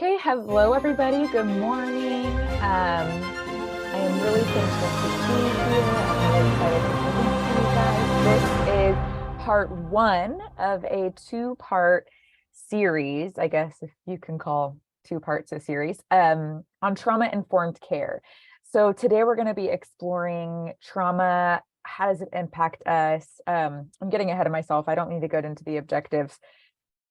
Okay, hello everybody. Good morning. I am really thankful to be here. I'm really excited to present to you guys. This is part one of a two-part series, I guess if you can call two parts a series, on trauma-informed care. So today we're going to be exploring trauma. How does it impact us? I'm getting ahead of myself. I don't need to go into the objectives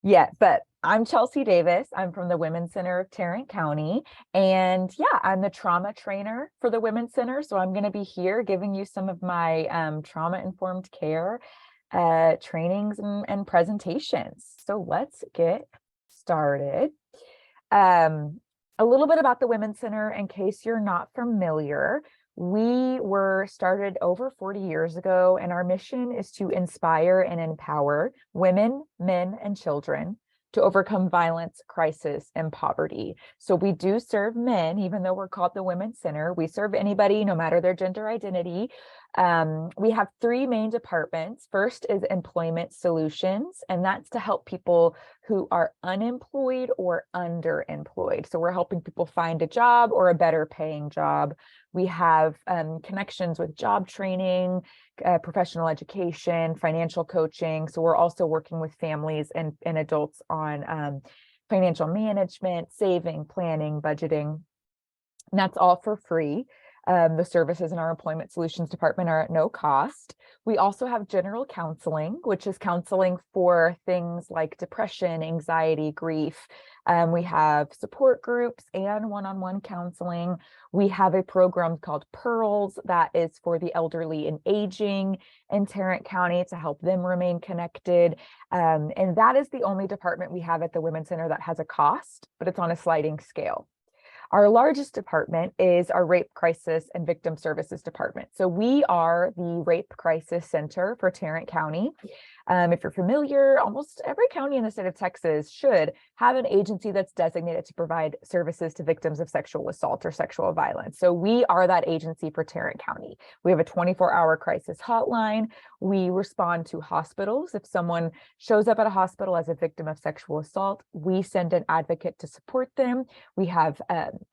yet, but I'm Chelsea Davis. I'm from the Women's Center of Tarrant County. And yeah, I'm the trauma trainer for the Women's Center. So I'm going to be here giving you some of my trauma-informed care trainings and presentations. So let's get started. A little bit about the Women's Center in case you're not familiar. We were started over 40 years ago, and our mission is to inspire and empower women, men, and children to overcome violence, crisis, and poverty. So we do serve men, even though we're called the Women's Center. We serve anybody, no matter their gender identity. We have three main departments. First is employment solutions, and that's to help people who are unemployed or underemployed. So we're helping people find a job or a better paying job. We have connections with job training, professional education, financial coaching. So we're also working with families and adults on financial management, saving, planning, budgeting. And that's all for free. The services in our employment solutions department are at no cost. We also have general counseling, which is counseling for things like depression, anxiety, grief. We have support groups and one-on-one counseling. We have a program called Pearls that is for the elderly and aging in Tarrant County to help them remain connected. And that is the only department we have at the Women's Center that has a cost, but it's on a sliding scale. Our largest department is our Rape Crisis and Victim Services Department. So we are the Rape Crisis Center for Tarrant County. If you're familiar, almost every county in the state of Texas should have an agency that's designated to provide services to victims of sexual assault or sexual violence. So we are that agency for Tarrant County. We have a 24-hour crisis hotline. We respond to hospitals. If someone shows up at a hospital as a victim of sexual assault, we send an advocate to support them. We have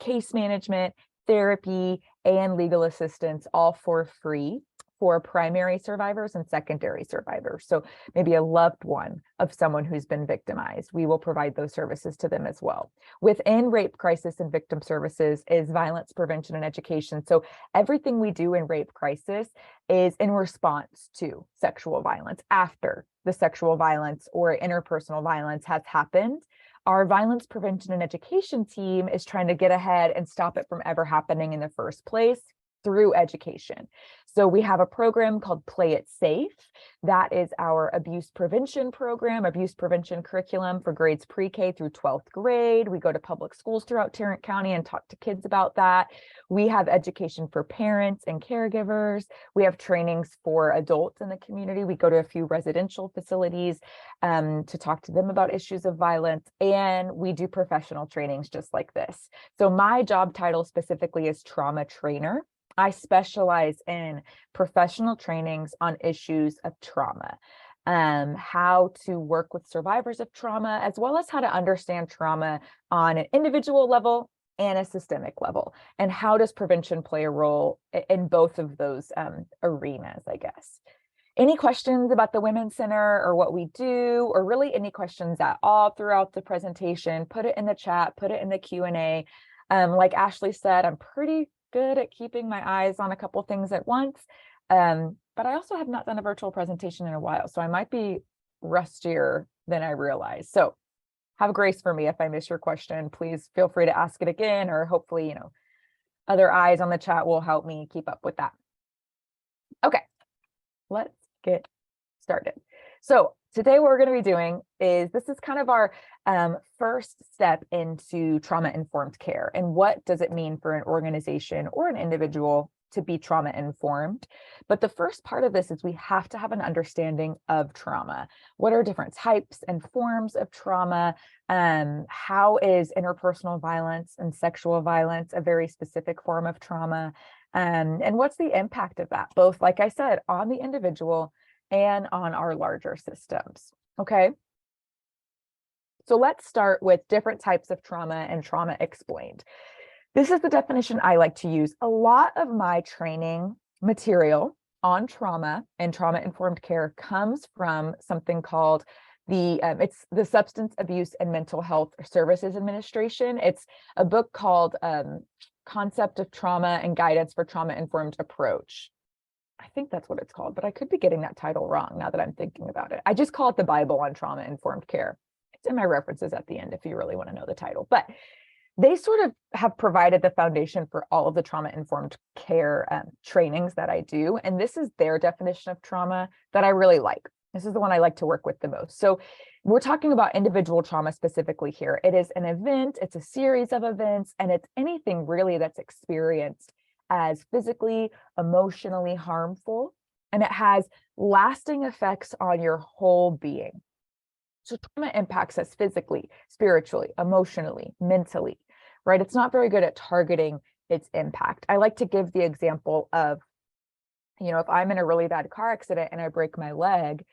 case management, therapy, and legal assistance, all for free for primary survivors and secondary survivors. So maybe a loved one of someone who's been victimized, we will provide those services to them as well. Within Rape Crisis and Victim Services is violence prevention and education. So everything we do in Rape Crisis is in response to sexual violence. After the sexual violence or interpersonal violence has happened, our violence prevention and education team is trying to get ahead and stop it from ever happening in the first place through education. So we have a program called Play It Safe. That is our abuse prevention program, abuse prevention curriculum for grades pre-K through 12th grade. We go to public schools throughout Tarrant County and talk to kids about that. We have education for parents and caregivers. We have trainings for adults in the community. We go to a few residential facilities to talk to them about issues of violence. And we do professional trainings just like this. So my job title specifically is trauma trainer. I specialize in professional trainings on issues of trauma, how to work with survivors of trauma, as well as how to understand trauma on an individual level and a systemic level. And how does prevention play a role in both of those arenas, I guess. Any questions about the Women's Center or what we do, or really any questions at all throughout the presentation, put it in the chat, put it in the Q&A. Like Ashley said, I'm pretty good at keeping my eyes on a couple things at once. But I also have not done a virtual presentation in a while, so I might be rustier than I realize. So have grace for me if I miss your question. Please feel free to ask it again, or hopefully, other eyes on the chat will help me keep up with that. Okay, let's get started. So today what we're going to be doing is, this is kind of our first step into trauma-informed care. And what does it mean for an organization or an individual to be trauma-informed? But the first part of this is we have to have an understanding of trauma. What are different types and forms of trauma? How is interpersonal violence and sexual violence a very specific form of trauma? And what's the impact of that, both, like I said, on the individual and on our larger systems. Okay. So let's start with different types of trauma and trauma explained. This is the definition I like to use. A lot of my training material on trauma and trauma-informed care comes from something called it's the Substance Abuse and Mental Health Services Administration. It's a book called Concept of Trauma and Guidance for Trauma-Informed Approach. I think that's what it's called, but I could be getting that title wrong now that I'm thinking about it. I just call it the Bible on Trauma-Informed Care. It's in my references at the end if you really want to know the title. But they sort of have provided the foundation for all of the trauma-informed care trainings that I do. And this is their definition of trauma that I really like. This is the one I like to work with the most. So we're talking about individual trauma specifically here. It is an event, it's a series of events, and it's anything really that's experienced as physically, emotionally harmful, and it has lasting effects on your whole being. So trauma impacts us physically, spiritually, emotionally, mentally, right? It's not very good at targeting its impact. I like to give the example of, if I'm in a really bad car accident and I break my leg,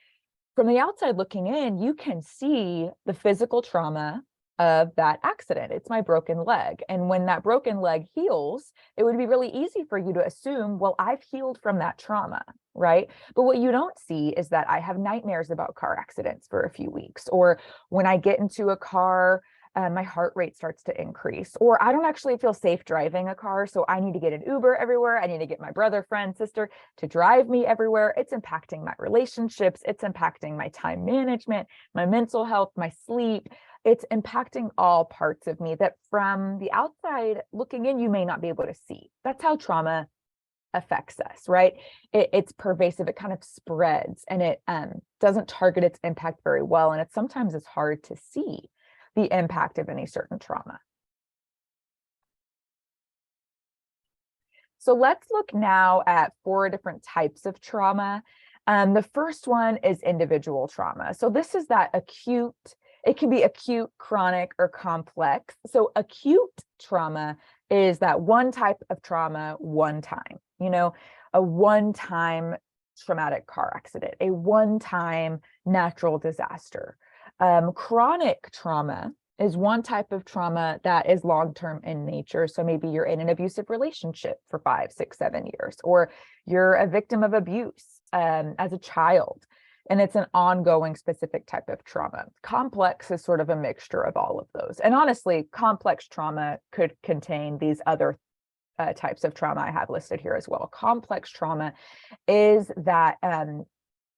from the outside looking in, you can see the physical trauma of that accident. It's my broken leg. And when that broken leg heals, it would be really easy for you to assume, well, I've healed from that trauma, right? But what you don't see is that I have nightmares about car accidents for a few weeks, or when I get into a car, my heart rate starts to increase, or I don't actually feel safe driving a car, so I need to get an Uber everywhere. I need to get my brother, friend, sister to drive me everywhere. It's impacting my relationships. It's impacting my time management, my mental health, my sleep. It's impacting all parts of me that from the outside looking in, you may not be able to see. That's how trauma affects us, right? It's pervasive. It kind of spreads, and it doesn't target its impact very well. And sometimes it's hard to see the impact of any certain trauma. So let's look now at 4 different types of trauma. The first one is individual trauma. So this is that acute, it can be acute, chronic, or complex. So acute trauma is that one type of trauma, one time, a one-time traumatic car accident, a one-time natural disaster. Chronic trauma is one type of trauma that is long-term in nature. So maybe you're in an abusive relationship for 5, 6, 7 years, or you're a victim of abuse as a child, and it's an ongoing specific type of trauma. Complex is sort of a mixture of all of those. And honestly, complex trauma could contain these other types of trauma I have listed here as well. Complex trauma is that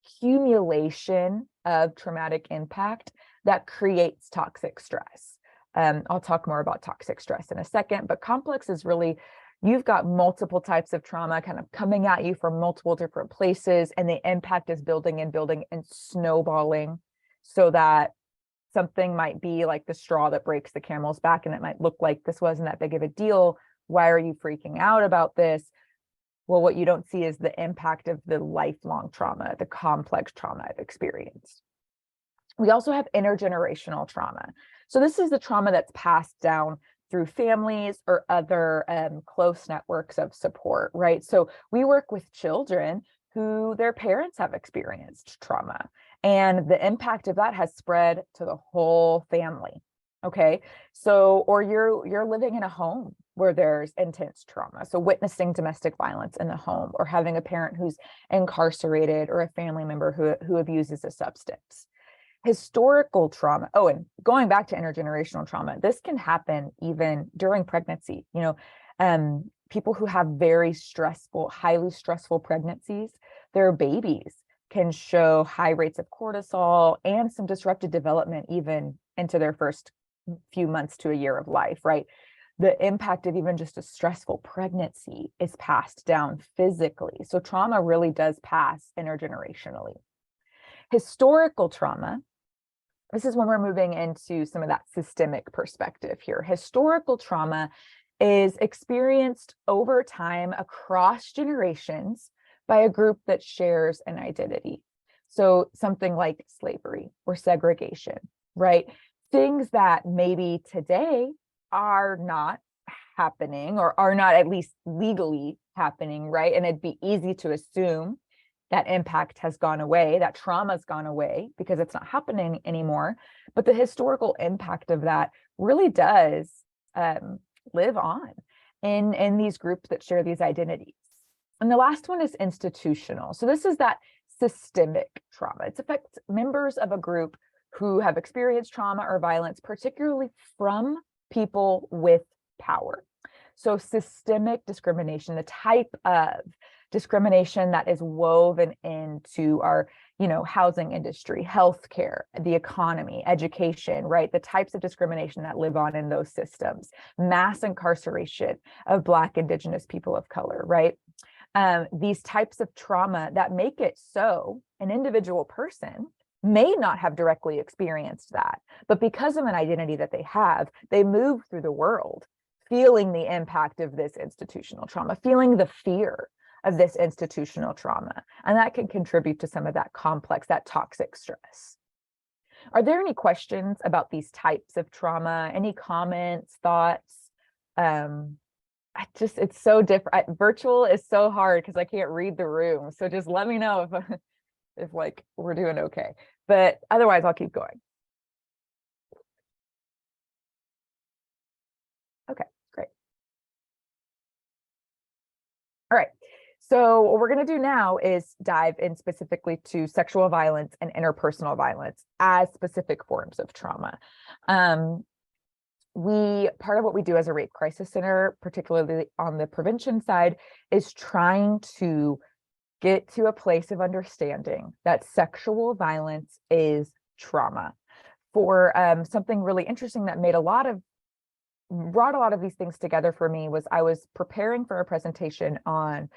accumulation of traumatic impact that creates toxic stress. I'll talk more about toxic stress in a second, but complex is really, you've got multiple types of trauma kind of coming at you from multiple different places, and the impact is building and snowballing, so that something might be like the straw that breaks the camel's back, and it might look like this wasn't that big of a deal. Why are you freaking out about this? Well, what you don't see is the impact of the lifelong trauma, the complex trauma I've experienced. We also have intergenerational trauma. So this is the trauma that's passed down through families or other close networks of support, right? So we work with children who their parents have experienced trauma, and the impact of that has spread to the whole family. Okay, so, or you're living in a home where there's intense trauma. So witnessing domestic violence in the home, or having a parent who's incarcerated, or a family member who abuses a substance. Historical trauma. Oh, and going back to intergenerational trauma, this can happen even during pregnancy. People who have very stressful, highly stressful pregnancies, their babies can show high rates of cortisol and some disrupted development even into their first few months to a year of life, right? The impact of even just a stressful pregnancy is passed down physically. So trauma really does pass intergenerationally. Historical trauma, this is when we're moving into some of that systemic perspective here. Historical trauma is experienced over time across generations by a group that shares an identity. So something like slavery or segregation, right? Things that maybe today are not happening, or are not at least legally happening, right? And it'd be easy to assume that impact has gone away, that trauma's gone away because it's not happening anymore. But the historical impact of that really does live on in these groups that share these identities. And the last one is institutional. So this is that systemic trauma. It affects members of a group who have experienced trauma or violence, particularly from people with power. So systemic discrimination, the type of discrimination that is woven into our, housing industry, healthcare, the economy, education, right? The types of discrimination that live on in those systems, mass incarceration of Black, Indigenous people of color, right? These types of trauma that make it so an individual person may not have directly experienced that, but because of an identity that they have, they move through the world feeling the impact of this institutional trauma, feeling the fear of this institutional trauma. And that can contribute to some of that complex, that toxic stress. Are there any questions about these types of trauma? Any comments, thoughts? It's so different. Virtual is so hard because I can't read the room. So just let me know if like we're doing okay. But otherwise, I'll keep going. Okay, great. All right. So what we're going to do now is dive in specifically to sexual violence and interpersonal violence as specific forms of trauma. Part of what we do as a rape crisis center, particularly on the prevention side, is trying to get to a place of understanding that sexual violence is trauma. For something really interesting that brought a lot of these things together for me was I was preparing for a presentation on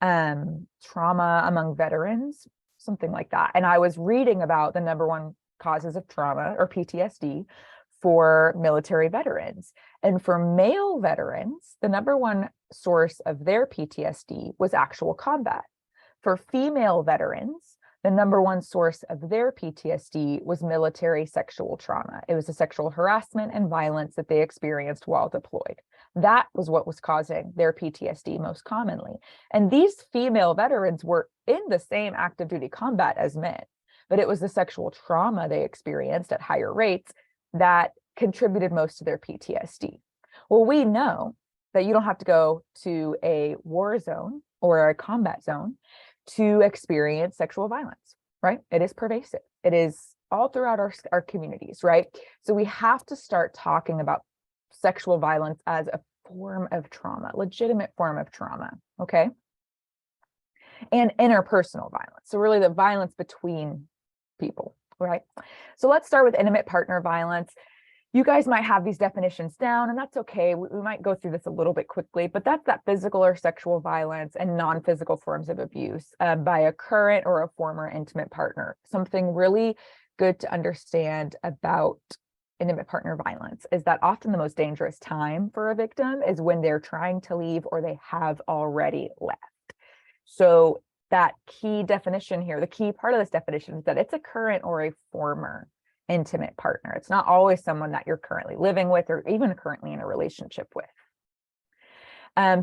trauma among veterans, something like that. And I was reading about the number one causes of trauma or PTSD for military veterans. And for male veterans, the number one source of their PTSD was actual combat. For female veterans, the number one source of their PTSD was military sexual trauma. It was the sexual harassment and violence that they experienced while deployed. That was what was causing their PTSD most commonly. And these female veterans were in the same active duty combat as men, but it was the sexual trauma they experienced at higher rates that contributed most to their PTSD. Well, we know that you don't have to go to a war zone or a combat zone to experience sexual violence, right? It is pervasive. It is all throughout our communities, right? So we have to start talking about sexual violence as a form of trauma, legitimate form of trauma, okay? And interpersonal violence. So really the violence between people, right? So let's start with intimate partner violence. You guys might have these definitions down, and that's okay. We might go through this a little bit quickly, but that's that physical or sexual violence and non-physical forms of abuse by a current or a former intimate partner. Something really good to understand about intimate partner violence is that often the most dangerous time for a victim is when they're trying to leave or they have already left. So that key definition here, the key part of this definition is that it's a current or a former intimate partner. It's not always someone that you're currently living with or even currently in a relationship with.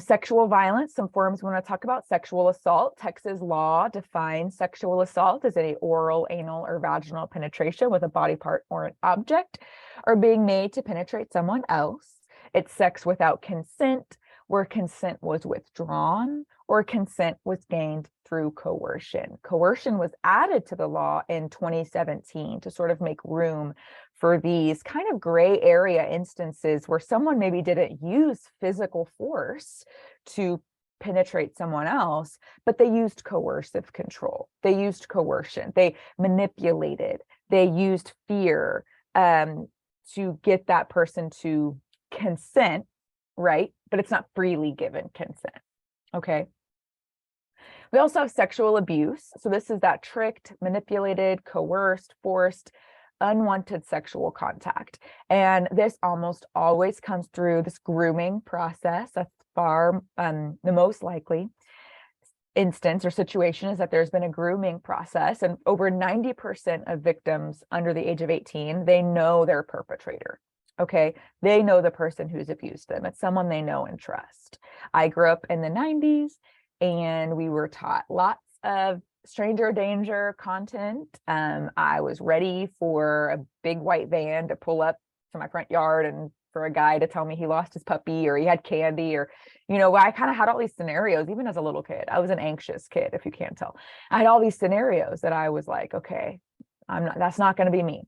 Sexual violence, some forms we want to talk about. Sexual assault. Texas law defines sexual assault as any oral, anal, or vaginal penetration with a body part or an object or being made to penetrate someone else. It's sex without consent, where consent was withdrawn or consent was gained through coercion. Coercion was added to the law in 2017 to sort of make room for these kind of gray area instances where someone maybe didn't use physical force to penetrate someone else, but they used coercive control. They used coercion. They manipulated. They used fear to get that person to consent, right? But it's not freely given consent, okay? We also have sexual abuse. So this is that tricked, manipulated, coerced, forced, unwanted sexual contact. And this almost always comes through this grooming process. That's far the most likely instance or situation is that there's been a grooming process, and over 90% of victims under the age of 18, they know their perpetrator. Okay, they know the person who's abused them. It's someone they know and trust. I grew up in the 90s and we were taught lots of stranger danger content. I was ready for a big white van to pull up to my front yard and for a guy to tell me he lost his puppy or he had candy, or, I kind of had all these scenarios, even as a little kid. I was an anxious kid, if you can't tell. I had all these scenarios that I was like, okay, that's not going to be me.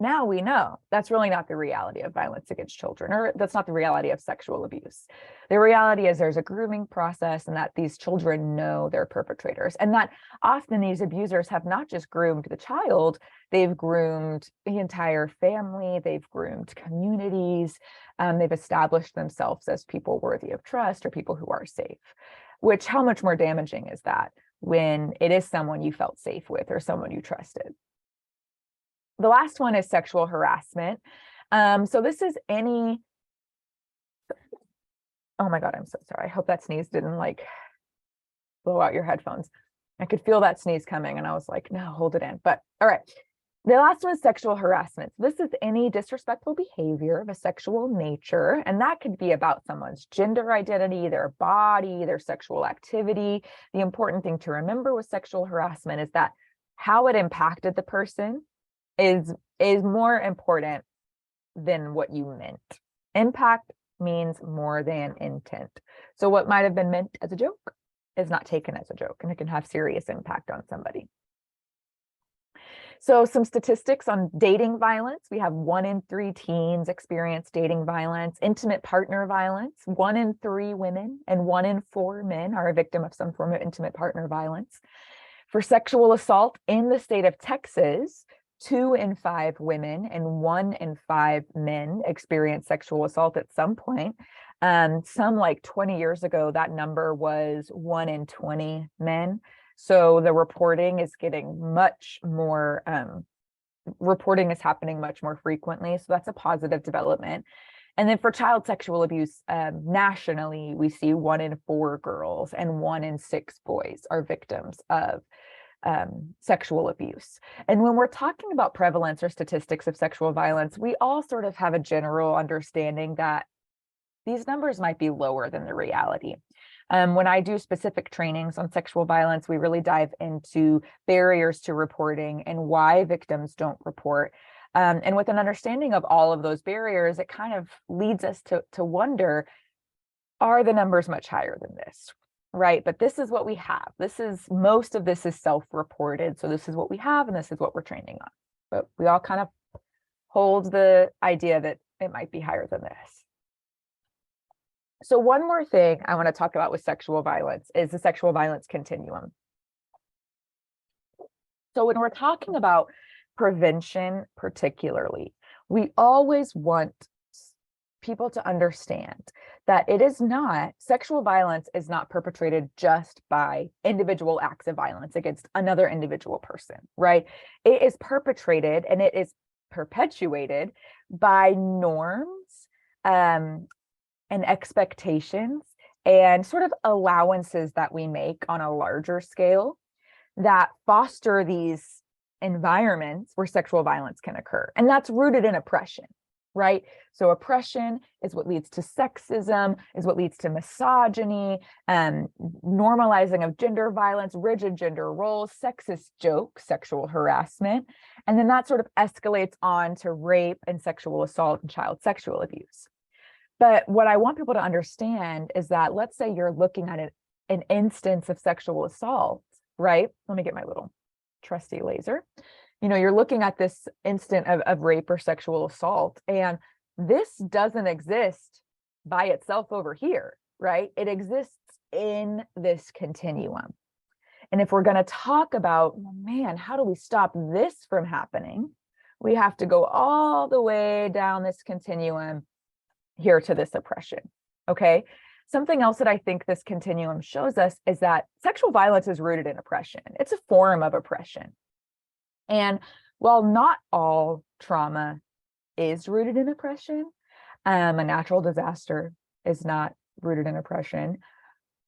Now we know that's really not the reality of violence against children, or that's not the reality of sexual abuse. The reality is there's a grooming process, and that these children know their perpetrators, and that often these abusers have not just groomed the child, they've groomed the entire family, they've groomed communities, they've established themselves as people worthy of trust or people who are safe. Which, how much more damaging is that when it is someone you felt safe with or someone you trusted? The last one is sexual harassment. So this is any, oh my God, I'm so sorry. I hope that sneeze didn't like blow out your headphones. I could feel that sneeze coming and I was like, no, hold it in. But all right. The last one is sexual harassment. This is any disrespectful behavior of a sexual nature. And that could be about someone's gender identity, their body, their sexual activity. The important thing to remember with sexual harassment is that how it impacted the person is more important than what you meant. Impact means more than intent. So what might have been meant as a joke is not taken as a joke, and it can have serious impact on somebody. So some statistics on dating violence. We have 1 in 3 teens experience dating violence. Intimate partner violence. 1 in 3 women and 1 in 4 men are a victim of some form of intimate partner violence. For sexual assault in the state of Texas, 2 in 5 women and 1 in 5 men experience sexual assault at some point. Some like 20 years ago, that number was 1 in 20 men. So the reporting is getting much more, reporting is happening much more frequently. So that's a positive development. And then for child sexual abuse, nationally, we see 1 in 4 girls and 1 in 6 boys are victims of sexual abuse. And when we're talking about prevalence or statistics of sexual violence, we all sort of have a general understanding that these numbers might be lower than the reality. When I do specific trainings on sexual violence, we really dive into barriers to reporting and why victims don't report. And with an understanding of all of those barriers, it kind of leads us to wonder, are the numbers much higher than this? Right, but this is what we have. Most of this is self-reported. So this is what we have, and this is what we're training on. But we all kind of hold the idea that it might be higher than this. So one more thing I want to talk about with sexual violence is the sexual violence continuum. So when we're talking about prevention, particularly, we always want people to understand that sexual violence is not perpetrated just by individual acts of violence against another individual person, right? It is perpetrated and it is perpetuated by norms and expectations and sort of allowances that we make on a larger scale that foster these environments where sexual violence can occur. And that's rooted in oppression. Right? So oppression is what leads to sexism, is what leads to misogyny, normalizing of gender violence, rigid gender roles, sexist jokes, sexual harassment. And then that sort of escalates on to rape and sexual assault and child sexual abuse. But what I want people to understand is that, let's say you're looking at an instance of sexual assault, right? Let me get my little trusty laser. You're looking at this instant of rape or sexual assault, and this doesn't exist by itself over here, right? It exists in this continuum. And if we're going to talk about, man, how do we stop this from happening? We have to go all the way down this continuum here to this oppression, okay? Something else that I think this continuum shows us is that sexual violence is rooted in oppression. It's a form of oppression. And while not all trauma is rooted in oppression, a natural disaster is not rooted in oppression.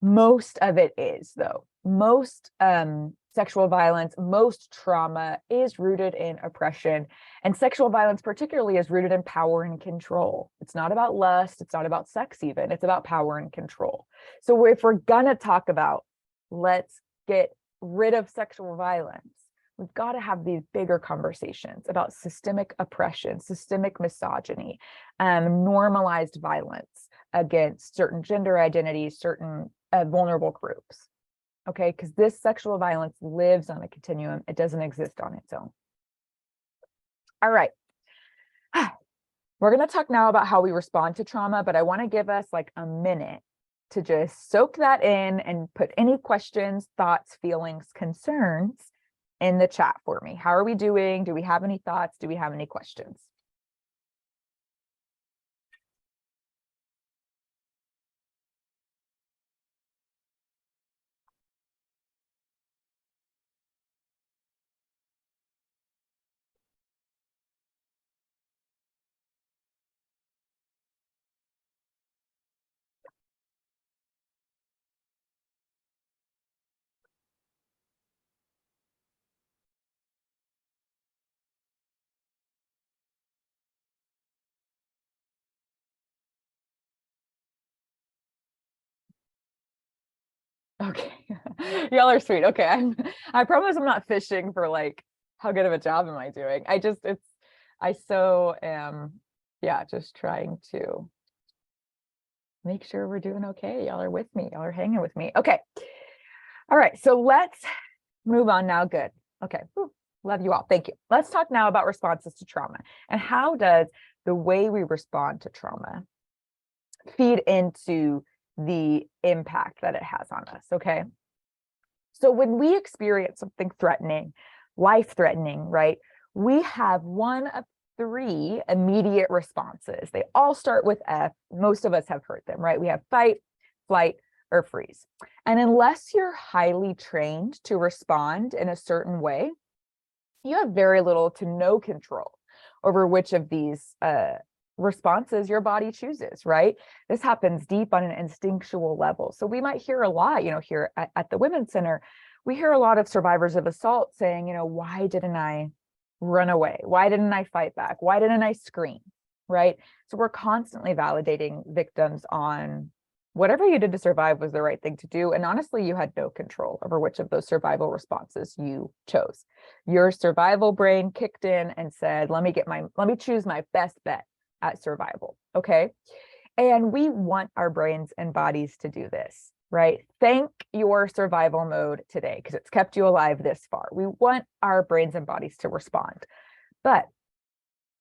Most of it is, though. Most sexual violence, most trauma is rooted in oppression. And sexual violence particularly is rooted in power and control. It's not about lust. It's not about sex even. It's about power and control. So if we're going to talk about, let's get rid of sexual violence, we've got to have these bigger conversations about systemic oppression, systemic misogyny, normalized violence against certain gender identities, certain vulnerable groups. Okay, because this sexual violence lives on a continuum. It doesn't exist on its own. All right. We're going to talk now about how we respond to trauma, but I want to give us like a minute to just soak that in and put any questions, thoughts, feelings, concerns in the chat for me. How are we doing? Do we have any thoughts? Do we have any questions? Okay. Y'all are sweet. Okay. I promise I'm not fishing for like, how good of a job am I doing? I so am, yeah, just trying to make sure we're doing okay. Y'all are with me. Y'all are hanging with me. Okay. All right. So let's move on now. Good. Okay. Whew. Love you all. Thank you. Let's talk now about responses to trauma and how does the way we respond to trauma feed into the impact that it has on us. Okay. So when we experience something threatening, life-threatening, right, we have one of three immediate responses. They all start with F. Most of us have heard them, right? We have fight, flight, or freeze. And unless you're highly trained to respond in a certain way, you have very little to no control over which of these responses your body chooses, right? This happens deep on an instinctual level. So we might hear a lot, here at the Women's Center, we hear a lot of survivors of assault saying, why didn't I run away? Why didn't I fight back? Why didn't I scream, right? So we're constantly validating victims on whatever you did to survive was the right thing to do. And honestly, you had no control over which of those survival responses you chose. Your survival brain kicked in and said, let me choose my best bet at survival. Okay. And we want our brains and bodies to do this, right? Thank your survival mode today because it's kept you alive this far. We want our brains and bodies to respond, but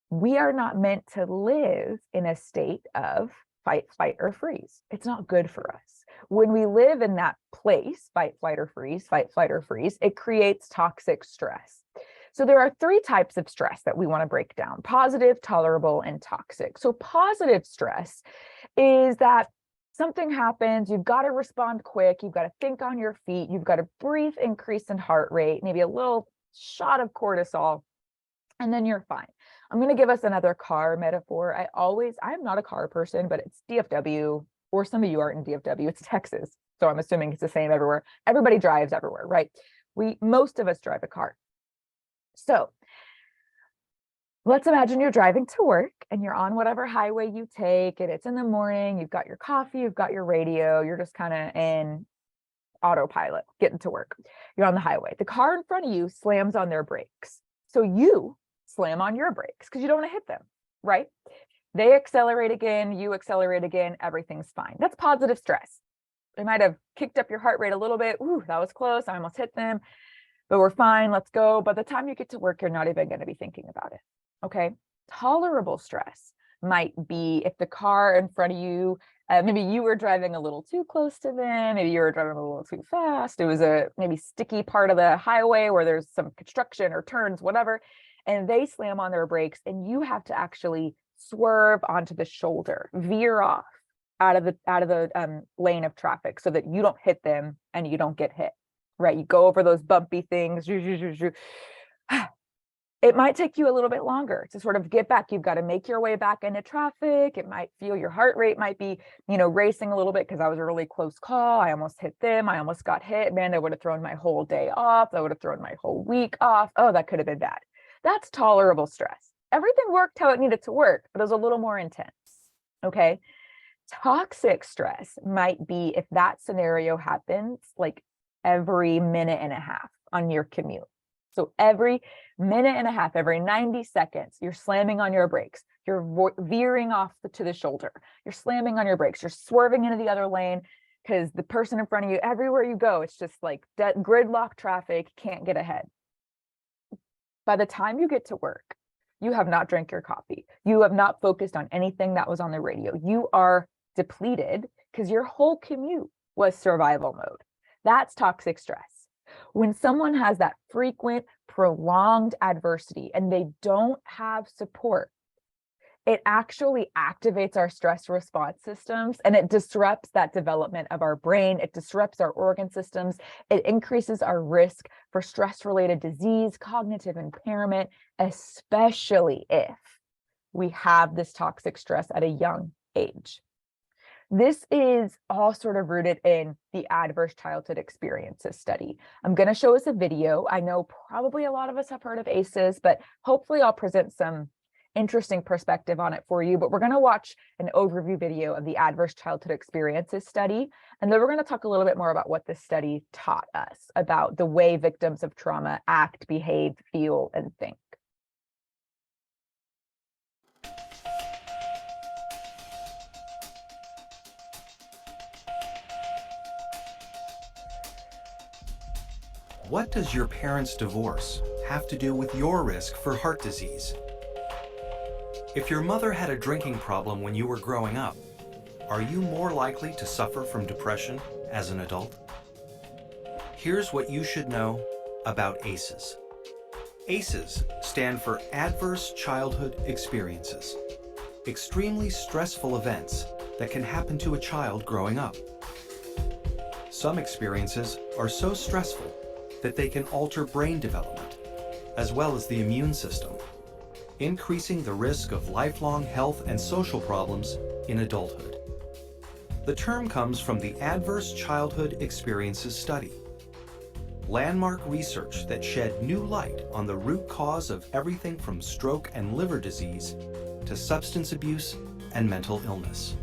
we are not meant to live in a state of fight, flight, or freeze. It's not good for us. When we live in that place, fight, flight, or freeze, it creates toxic stress. So there are three types of stress that we want to break down: positive, tolerable, and toxic. So positive stress is that something happens, you've got to respond quick, you've got to think on your feet, you've got a brief increase in heart rate, maybe a little shot of cortisol, and then you're fine. I'm going to give us another car metaphor. I'm not a car person, but it's DFW, or some of you aren't in DFW, it's Texas. So I'm assuming it's the same everywhere. Everybody drives everywhere, right? Most of us drive a car. So let's imagine you're driving to work and you're on whatever highway you take, and it's in the morning, you've got your coffee, you've got your radio, you're just kind of in autopilot, getting to work. You're on the highway. The car in front of you slams on their brakes. So you slam on your brakes because you don't want to hit them, right? They accelerate again, you accelerate again, everything's fine. That's positive stress. It might have kicked up your heart rate a little bit. Ooh, that was close. I almost hit them, but we're fine. Let's go. By the time you get to work, you're not even going to be thinking about it. Okay. Tolerable stress might be if the car in front of you, maybe you were driving a little too close to them. Maybe you were driving a little too fast. It was a maybe sticky part of the highway where there's some construction or turns, whatever. And they slam on their brakes and you have to actually swerve onto the shoulder, veer off out of the lane of traffic so that you don't hit them and you don't get hit, right? You go over those bumpy things. It might take you a little bit longer to sort of get back. You've got to make your way back into traffic. It might feel your heart rate might be, racing a little bit because I was a really close call. I almost hit them. I almost got hit. Man, that would have thrown my whole day off. That would have thrown my whole week off. Oh, that could have been bad. That's tolerable stress. Everything worked how it needed to work, but it was a little more intense. Okay. Toxic stress might be if that scenario happens, like every minute and a half on your commute. So every minute and a half, every 90 seconds, you're slamming on your brakes. You're veering off to the shoulder. You're slamming on your brakes. You're swerving into the other lane because the person in front of you, everywhere you go, it's just like gridlock traffic, can't get ahead. By the time you get to work, you have not drank your coffee. You have not focused on anything that was on the radio. You are depleted because your whole commute was survival mode. That's toxic stress. When someone has that frequent, prolonged adversity and they don't have support, it actually activates our stress response systems and it disrupts that development of our brain. It disrupts our organ systems. It increases our risk for stress-related disease, cognitive impairment, especially if we have this toxic stress at a young age. This is all sort of rooted in the adverse childhood experiences study. I'm going to show us a video. I know probably a lot of us have heard of ACEs, but hopefully I'll present some interesting perspective on it for you. But we're going to watch an overview video of the adverse childhood experiences study. And then we're going to talk a little bit more about what this study taught us about the way victims of trauma act, behave, feel, and think. What does your parents' divorce have to do with your risk for heart disease? If your mother had a drinking problem when you were growing up, are you more likely to suffer from depression as an adult? Here's what you should know about ACEs. ACEs stand for Adverse Childhood Experiences, extremely stressful events that can happen to a child growing up. Some experiences are so stressful that they can alter brain development, as well as the immune system, increasing the risk of lifelong health and social problems in adulthood. The term comes from the Adverse Childhood Experiences study, landmark research that shed new light on the root cause of everything from stroke and liver disease to substance abuse and mental illness.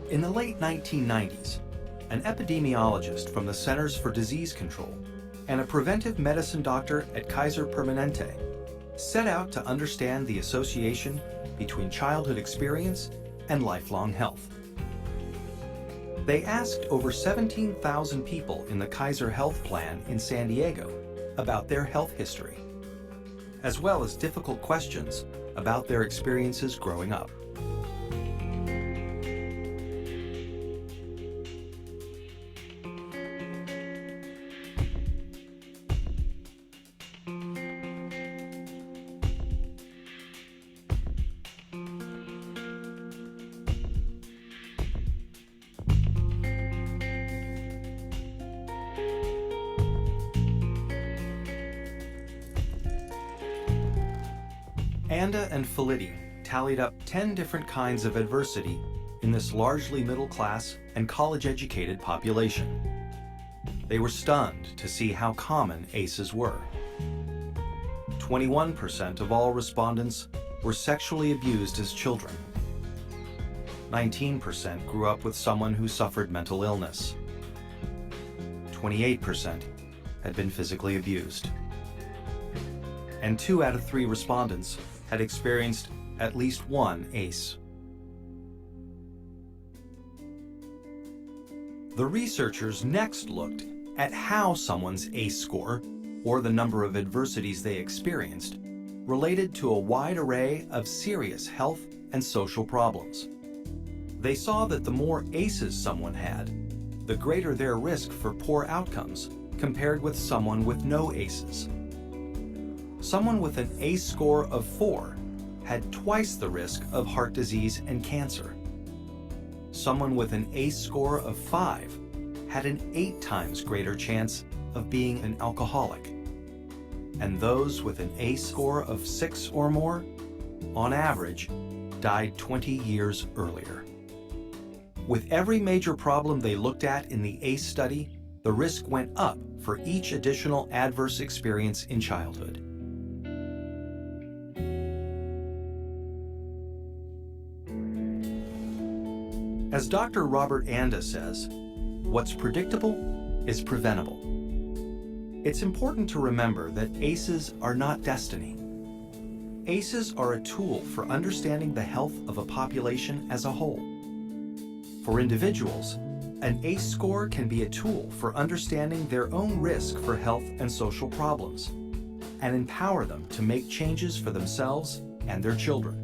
In the late 1990s, an epidemiologist from the Centers for Disease Control and a preventive medicine doctor at Kaiser Permanente set out to understand the association between childhood experience and lifelong health. They asked over 17,000 people in the Kaiser Health Plan in San Diego about their health history, as well as difficult questions about their experiences growing up. Anda and Felitti tallied up 10 different kinds of adversity in this largely middle-class and college-educated population. They were stunned to see how common ACEs were. 21% of all respondents were sexually abused as children. 19% grew up with someone who suffered mental illness. 28% had been physically abused. And 2 out of 3 respondents had experienced at least one ACE. The researchers next looked at how someone's ACE score, or the number of adversities they experienced, related to a wide array of serious health and social problems. They saw that the more ACEs someone had, the greater their risk for poor outcomes compared with someone with no ACEs. Someone with an ACE score of 4 had twice the risk of heart disease and cancer. Someone with an ACE score of 5 had an 8 times greater chance of being an alcoholic. And those with an ACE score of 6 or more, on average, died 20 years earlier. With every major problem they looked at in the ACE study, the risk went up for each additional adverse experience in childhood. As Dr. Robert Anda says, what's predictable is preventable. It's important to remember that ACEs are not destiny. ACEs are a tool for understanding the health of a population as a whole. For individuals, an ACE score can be a tool for understanding their own risk for health and social problems, and empower them to make changes for themselves and their children.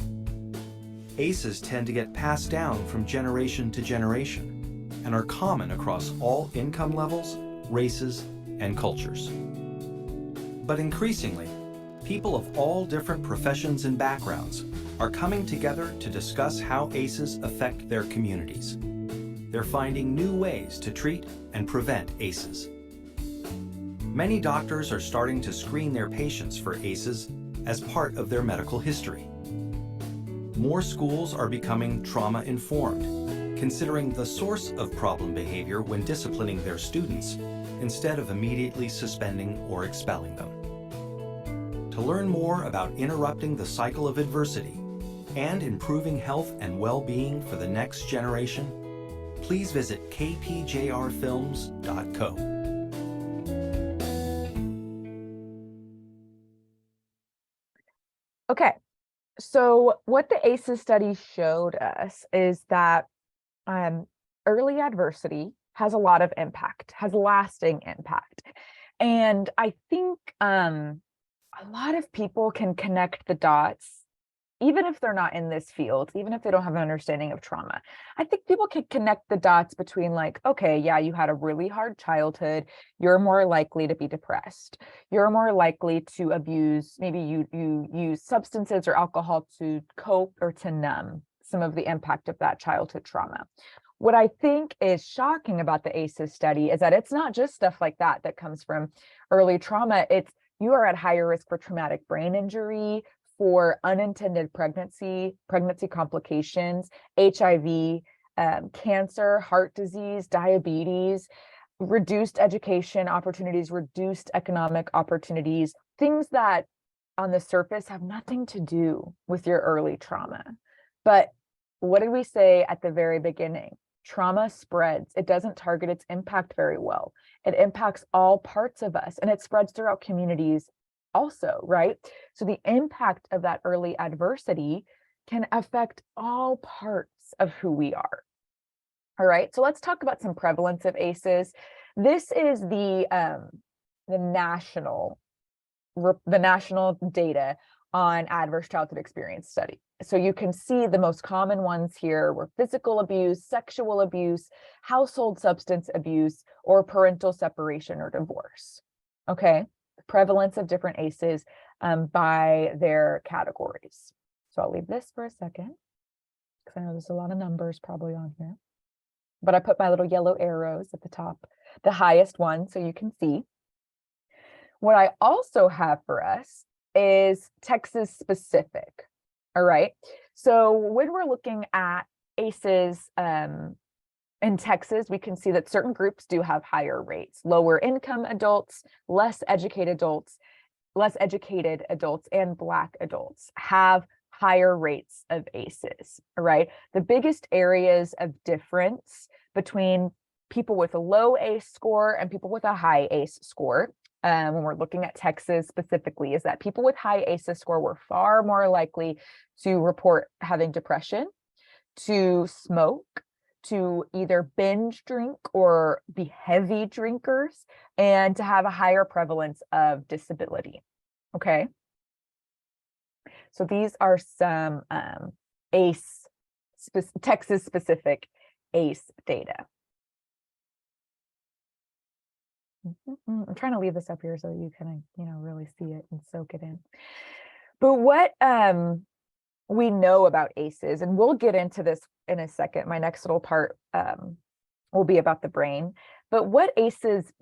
ACEs tend to get passed down from generation to generation and are common across all income levels, races, and cultures. But increasingly, people of all different professions and backgrounds are coming together to discuss how ACEs affect their communities. They're finding new ways to treat and prevent ACEs. Many doctors are starting to screen their patients for ACEs as part of their medical history. More schools are becoming trauma-informed, considering the source of problem behavior when disciplining their students, instead of immediately suspending or expelling them. To learn more about interrupting the cycle of adversity and improving health and well-being for the next generation, please visit kpjrfilms.co. Okay, so what the ACEs study showed us is that early adversity has a lot of impact, has lasting impact. And I think a lot of people can connect the dots, even if they're not in this field, even if they don't have an understanding of trauma. I think people can connect the dots between like, okay, yeah, you had a really hard childhood. You're more likely to be depressed. You're more likely to abuse, maybe you use substances or alcohol to cope or to numb some of the impact of that childhood trauma. What I think is shocking about the ACEs study is that it's not just stuff like that that comes from early trauma. It's you are at higher risk for traumatic brain injury, for unintended pregnancy complications, HIV, cancer, heart disease, diabetes, reduced education opportunities, reduced economic opportunities, things that on the surface have nothing to do with your early trauma. But what did we say at the very beginning? Trauma spreads. It doesn't target its impact very well. It impacts all parts of us, and it spreads throughout communities also, right? So the impact of that early adversity can affect all parts of who we are. All right, so let's talk about some prevalence of ACEs. This is the national data on adverse childhood experience study. So you can see the most common ones here were physical abuse, sexual abuse, household substance abuse, or parental separation or divorce. Okay, the prevalence of different ACEs by their categories. So I'll leave this for a second because I know there's a lot of numbers probably on here. But I put my little yellow arrows at the top, the highest one, so you can see. What I also have for us is Texas specific. All right. So when we're looking at ACEs in Texas, we can see that certain groups do have higher rates. Lower income adults, less educated adults, and Black adults have higher rates of ACEs. All right. The biggest areas of difference between people with a low ACE score and people with a high ACE score, when we're looking at Texas specifically, is that people with high ACEs score were far more likely to report having depression, to smoke, to either binge drink or be heavy drinkers, and to have a higher prevalence of disability. Okay. So these are some Texas specific ACE data. I'm trying to leave this up here so that you can, really see it and soak it in. But what we know about ACEs, and we'll get into this in a second. My next little part will be about the brain. But what ACEs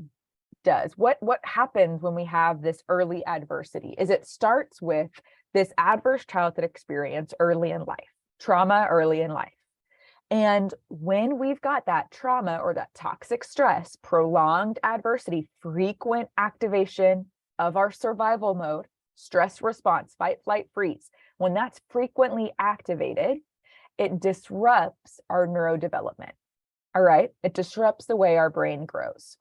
does, what happens when we have this early adversity, is it starts with this adverse childhood experience early in life, trauma early in life. And when we've got that trauma or that toxic stress, prolonged adversity, frequent activation of our survival mode, stress response, fight, flight, freeze, when that's frequently activated, it disrupts our neurodevelopment. All right. It disrupts the way our brain grows.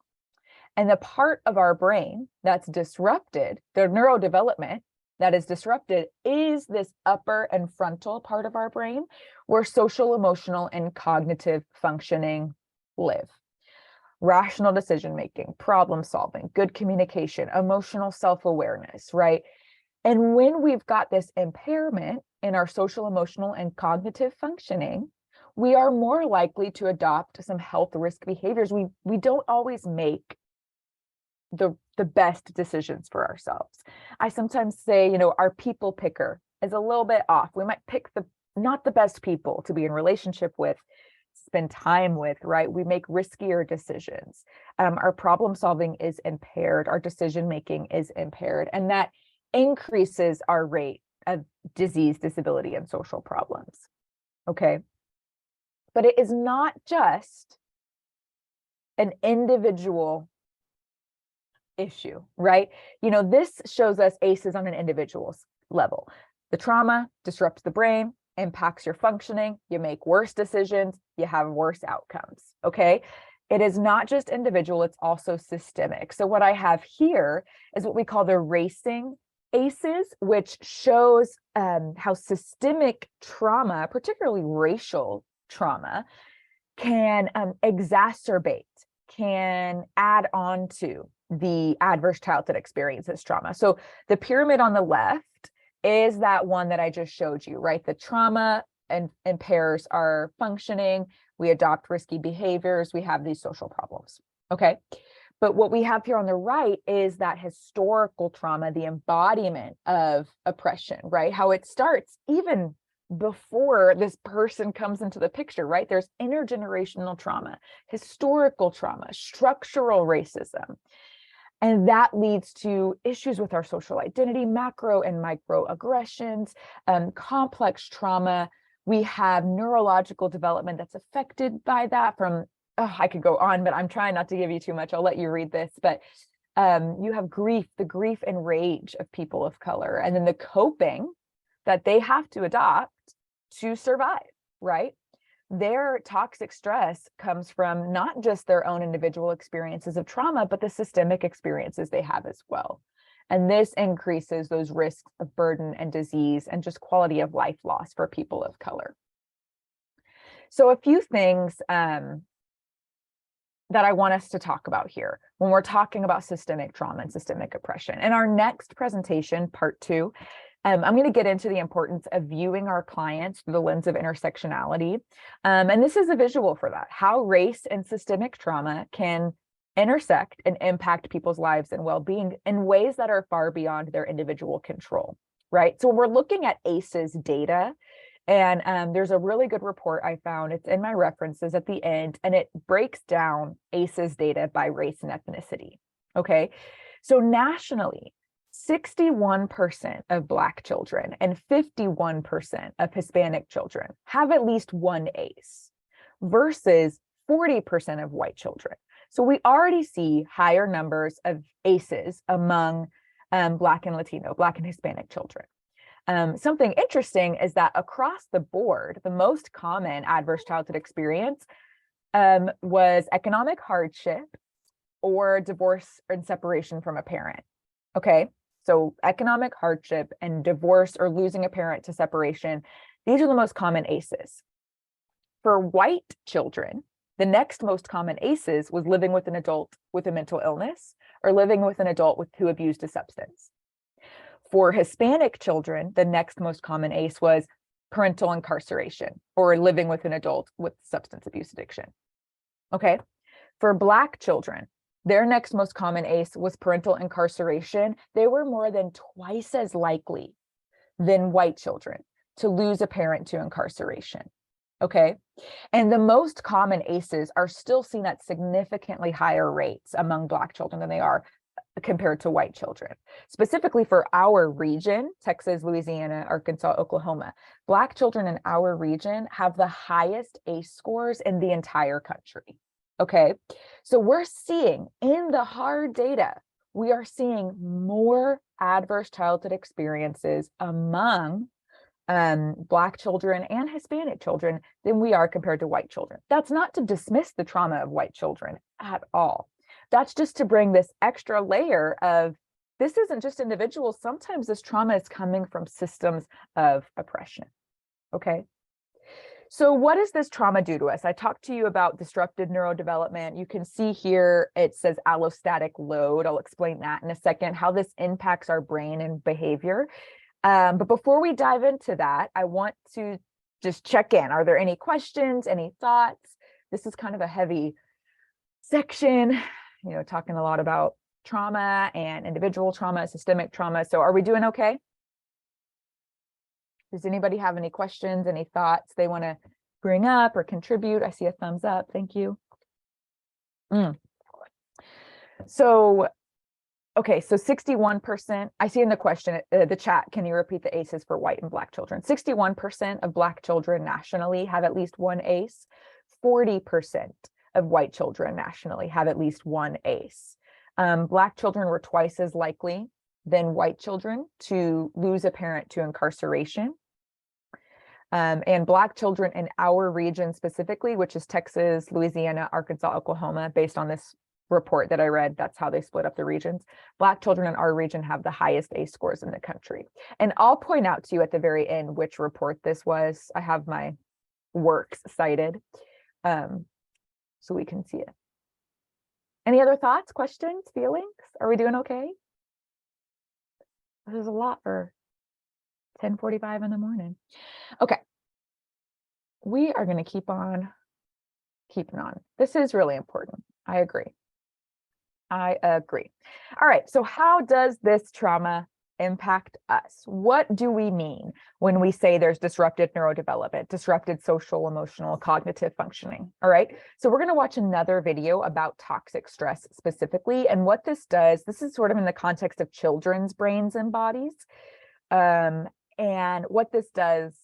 And the part of our brain that's disrupted, the neurodevelopment that is disrupted, is this upper and frontal part of our brain where social, emotional, and cognitive functioning live. Rational decision making, problem solving, good communication, emotional self-awareness, right? And when we've got this impairment in our social, emotional, and cognitive functioning, we are more likely to adopt some health risk behaviors. We don't always make the best decisions for ourselves. I sometimes say, our people picker is a little bit off. We might pick not the best people to be in relationship with, spend time with, right? We make riskier decisions. Our problem solving is impaired. Our decision making is impaired. And that increases our rate of disease, disability, and social problems. Okay. But it is not just an individual issue, right? This shows us ACEs on an individual's level. The trauma disrupts the brain, impacts your functioning, you make worse decisions, you have worse outcomes, okay? It is not just individual, it's also systemic. So what I have here is what we call the racing ACEs, which shows how systemic trauma, particularly racial trauma, can exacerbate, can add on to the adverse childhood experiences trauma. So the pyramid on the left is that one that I just showed you, right? The trauma impairs our functioning. We adopt risky behaviors. We have these social problems. Okay. But what we have here on the right is that historical trauma, the embodiment of oppression, right? How it starts even before this person comes into the picture, right? There's intergenerational trauma, historical trauma, structural racism. And that leads to issues with our social identity, macro and micro aggressions, complex trauma. We have neurological development that's affected by that from, I could go on, but I'm trying not to give you too much. I'll let you read this. But you have grief, the grief and rage of people of color, and then the coping that they have to adopt to survive, right? Their toxic stress comes from not just their own individual experiences of trauma, but the systemic experiences they have as well. And this increases those risks of burden and disease and just quality of life loss for people of color. So a few things that I want us to talk about here when we're talking about systemic trauma and systemic oppression. In our next presentation, part 2, I'm going to get into the importance of viewing our clients through the lens of intersectionality. And this is a visual for that, how race and systemic trauma can intersect and impact people's lives and well-being in ways that are far beyond their individual control, right? So when we're looking at ACEs data, and there's a really good report I found, it's in my references at the end, and it breaks down ACEs data by race and ethnicity, okay? So nationally, 61% of Black children and 51% of Hispanic children have at least one ACE versus 40% of white children. So we already see higher numbers of ACEs among Black and Latino, Black and Hispanic children. Something interesting is that across the board, the most common adverse childhood experience was economic hardship or divorce and separation from a parent. Okay, so economic hardship and divorce or losing a parent to separation, these are the most common ACEs. For white children, the next most common ACEs was living with an adult with a mental illness or living with an adult who abused a substance. For Hispanic children, the next most common ACE was parental incarceration or living with an adult with substance abuse addiction. Okay, for Black children, their next most common ACE was parental incarceration. They were more than twice as likely than white children to lose a parent to incarceration. Okay, and the most common ACEs are still seen at significantly higher rates among Black children than they are compared to white children. Specifically for our region, Texas, Louisiana, Arkansas, Oklahoma, Black children in our region have the highest ACE scores in the entire country. Okay, so we're seeing in the hard data, we are seeing more adverse childhood experiences among Black children and Hispanic children than we are compared to white children. That's not to dismiss the trauma of white children at all. That's just to bring this extra layer of, this isn't just individuals. Sometimes this trauma is coming from systems of oppression. Okay. So what does this trauma do to us? I talked to you about disrupted neurodevelopment. You can see here, it says allostatic load. I'll explain that in a second, how this impacts our brain and behavior. But before we dive into that, I want to just check in. Are there any questions, any thoughts? This is kind of a heavy section, talking a lot about trauma and individual trauma, systemic trauma. So are we doing okay? Does anybody have any questions, any thoughts they want to bring up or contribute? I see a thumbs up. Thank you. So, okay, so 61%, I see in the question, the chat, can you repeat the ACEs for white and Black children? 61% of Black children nationally have at least one ACE. 40% of white children nationally have at least one ACE. Black children were twice as likely than white children to lose a parent to incarceration. And Black children in our region specifically, which is Texas, Louisiana, Arkansas, Oklahoma, based on this report that I read, that's how they split up the regions. Black children in our region have the highest ACE scores in the country. And I'll point out to you at the very end which report this was. I have my works cited, so we can see it. Any other thoughts, questions, feelings? Are we doing okay? This is a lot for 10:45 in the morning. Okay. We are going to keep on keeping on. This is really important. I agree. All right. So how does this trauma impact us? What do we mean when we say there's disrupted neurodevelopment, disrupted social, emotional, cognitive functioning? All right. So we're going to watch another video about toxic stress specifically. And what this does, this is sort of in the context of children's brains and bodies, and what this does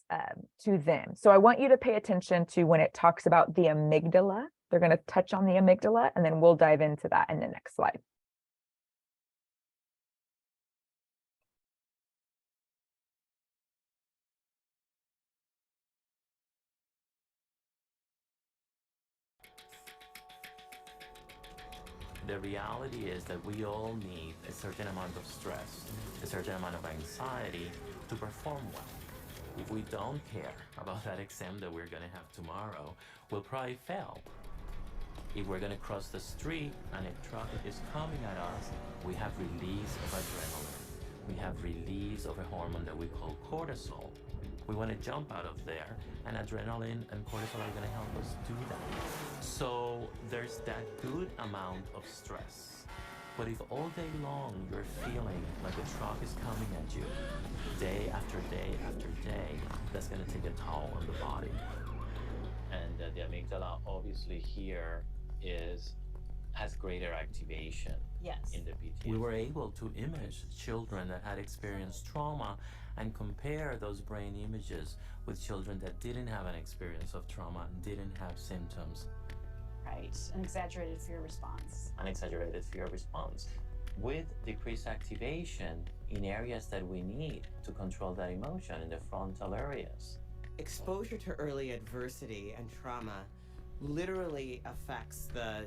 to them. So I want you to pay attention to when it talks about the amygdala. They're going to touch on the amygdala, and then we'll dive into that in the next slide. The reality is that we all need a certain amount of stress, a certain amount of anxiety to perform well. If we don't care about that exam that we're going to have tomorrow, we'll probably fail. If we're going to cross the street and a truck is coming at us, we have release of adrenaline. We have release of a hormone that we call cortisol. We want to jump out of there, and adrenaline and cortisol are going to help us do that. So there's that good amount of stress. But if all day long you're feeling like a truck is coming at you, day after day after day, that's going to take a toll on the body. And the amygdala obviously here has greater activation. Yes. In the PTSD. We were able to image children that had experienced trauma and compare those brain images with children that didn't have an experience of trauma and didn't have symptoms. Right, an exaggerated fear response. An exaggerated fear response with decreased activation in areas that we need to control that emotion, in the frontal areas. Exposure to early adversity and trauma literally affects the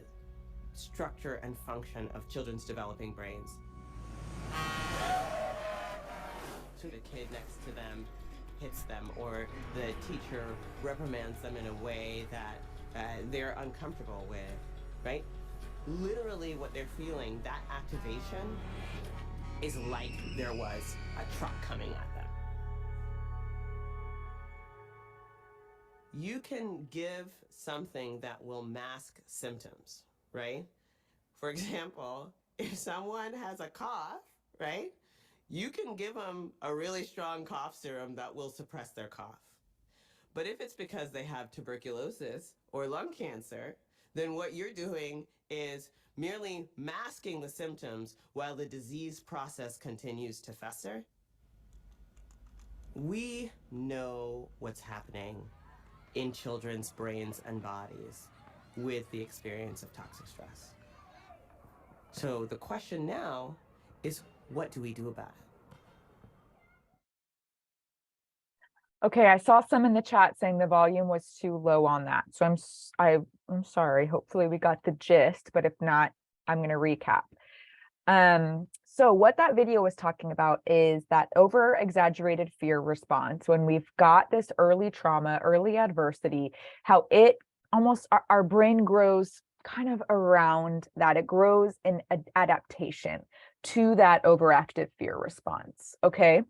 structure and function of children's developing brains. So the kid next to them hits them, or the teacher reprimands them in a way that they're uncomfortable with, right? Literally what they're feeling, that activation is like there was a truck coming at them. You can give something that will mask symptoms, right? For example, if someone has a cough, right? You can give them a really strong cough serum that will suppress their cough. But if it's because they have tuberculosis or lung cancer, then what you're doing is merely masking the symptoms while the disease process continues to fester. We know what's happening in children's brains and bodies with the experience of toxic stress. So the question now is, what do we do about it? Okay, I saw some in the chat saying the volume was too low on that. So I'm sorry. Hopefully we got the gist, but if not, I'm going to recap. So what that video was talking about is that over exaggerated fear response when we've got this early trauma, early adversity, how it almost our brain grows kind of around that. It grows in adaptation to that overactive fear response. Okay.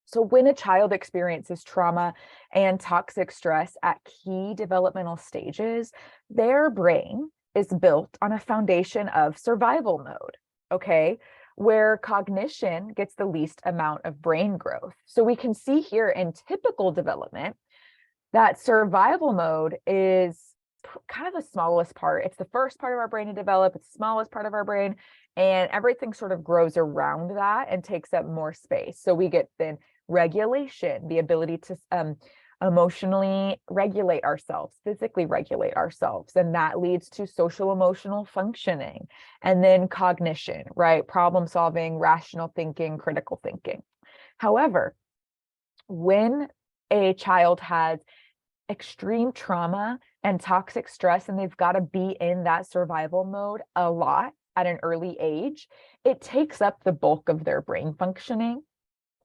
So when a child experiences trauma and toxic stress at key developmental stages, their brain is built on a foundation of survival mode, okay, where cognition gets the least amount of brain growth. So we can see here in typical development that survival mode is kind of the smallest part. It's the first part of our brain to develop, it's the smallest part of our brain, and everything sort of grows around that and takes up more space. So we get then regulation, the ability to emotionally regulate ourselves, physically regulate ourselves, and that leads to social emotional functioning, and then cognition, right? Problem solving, rational thinking, critical thinking. However, when a child has extreme trauma and toxic stress and they've got to be in that survival mode a lot at an early age, it takes up the bulk of their brain functioning.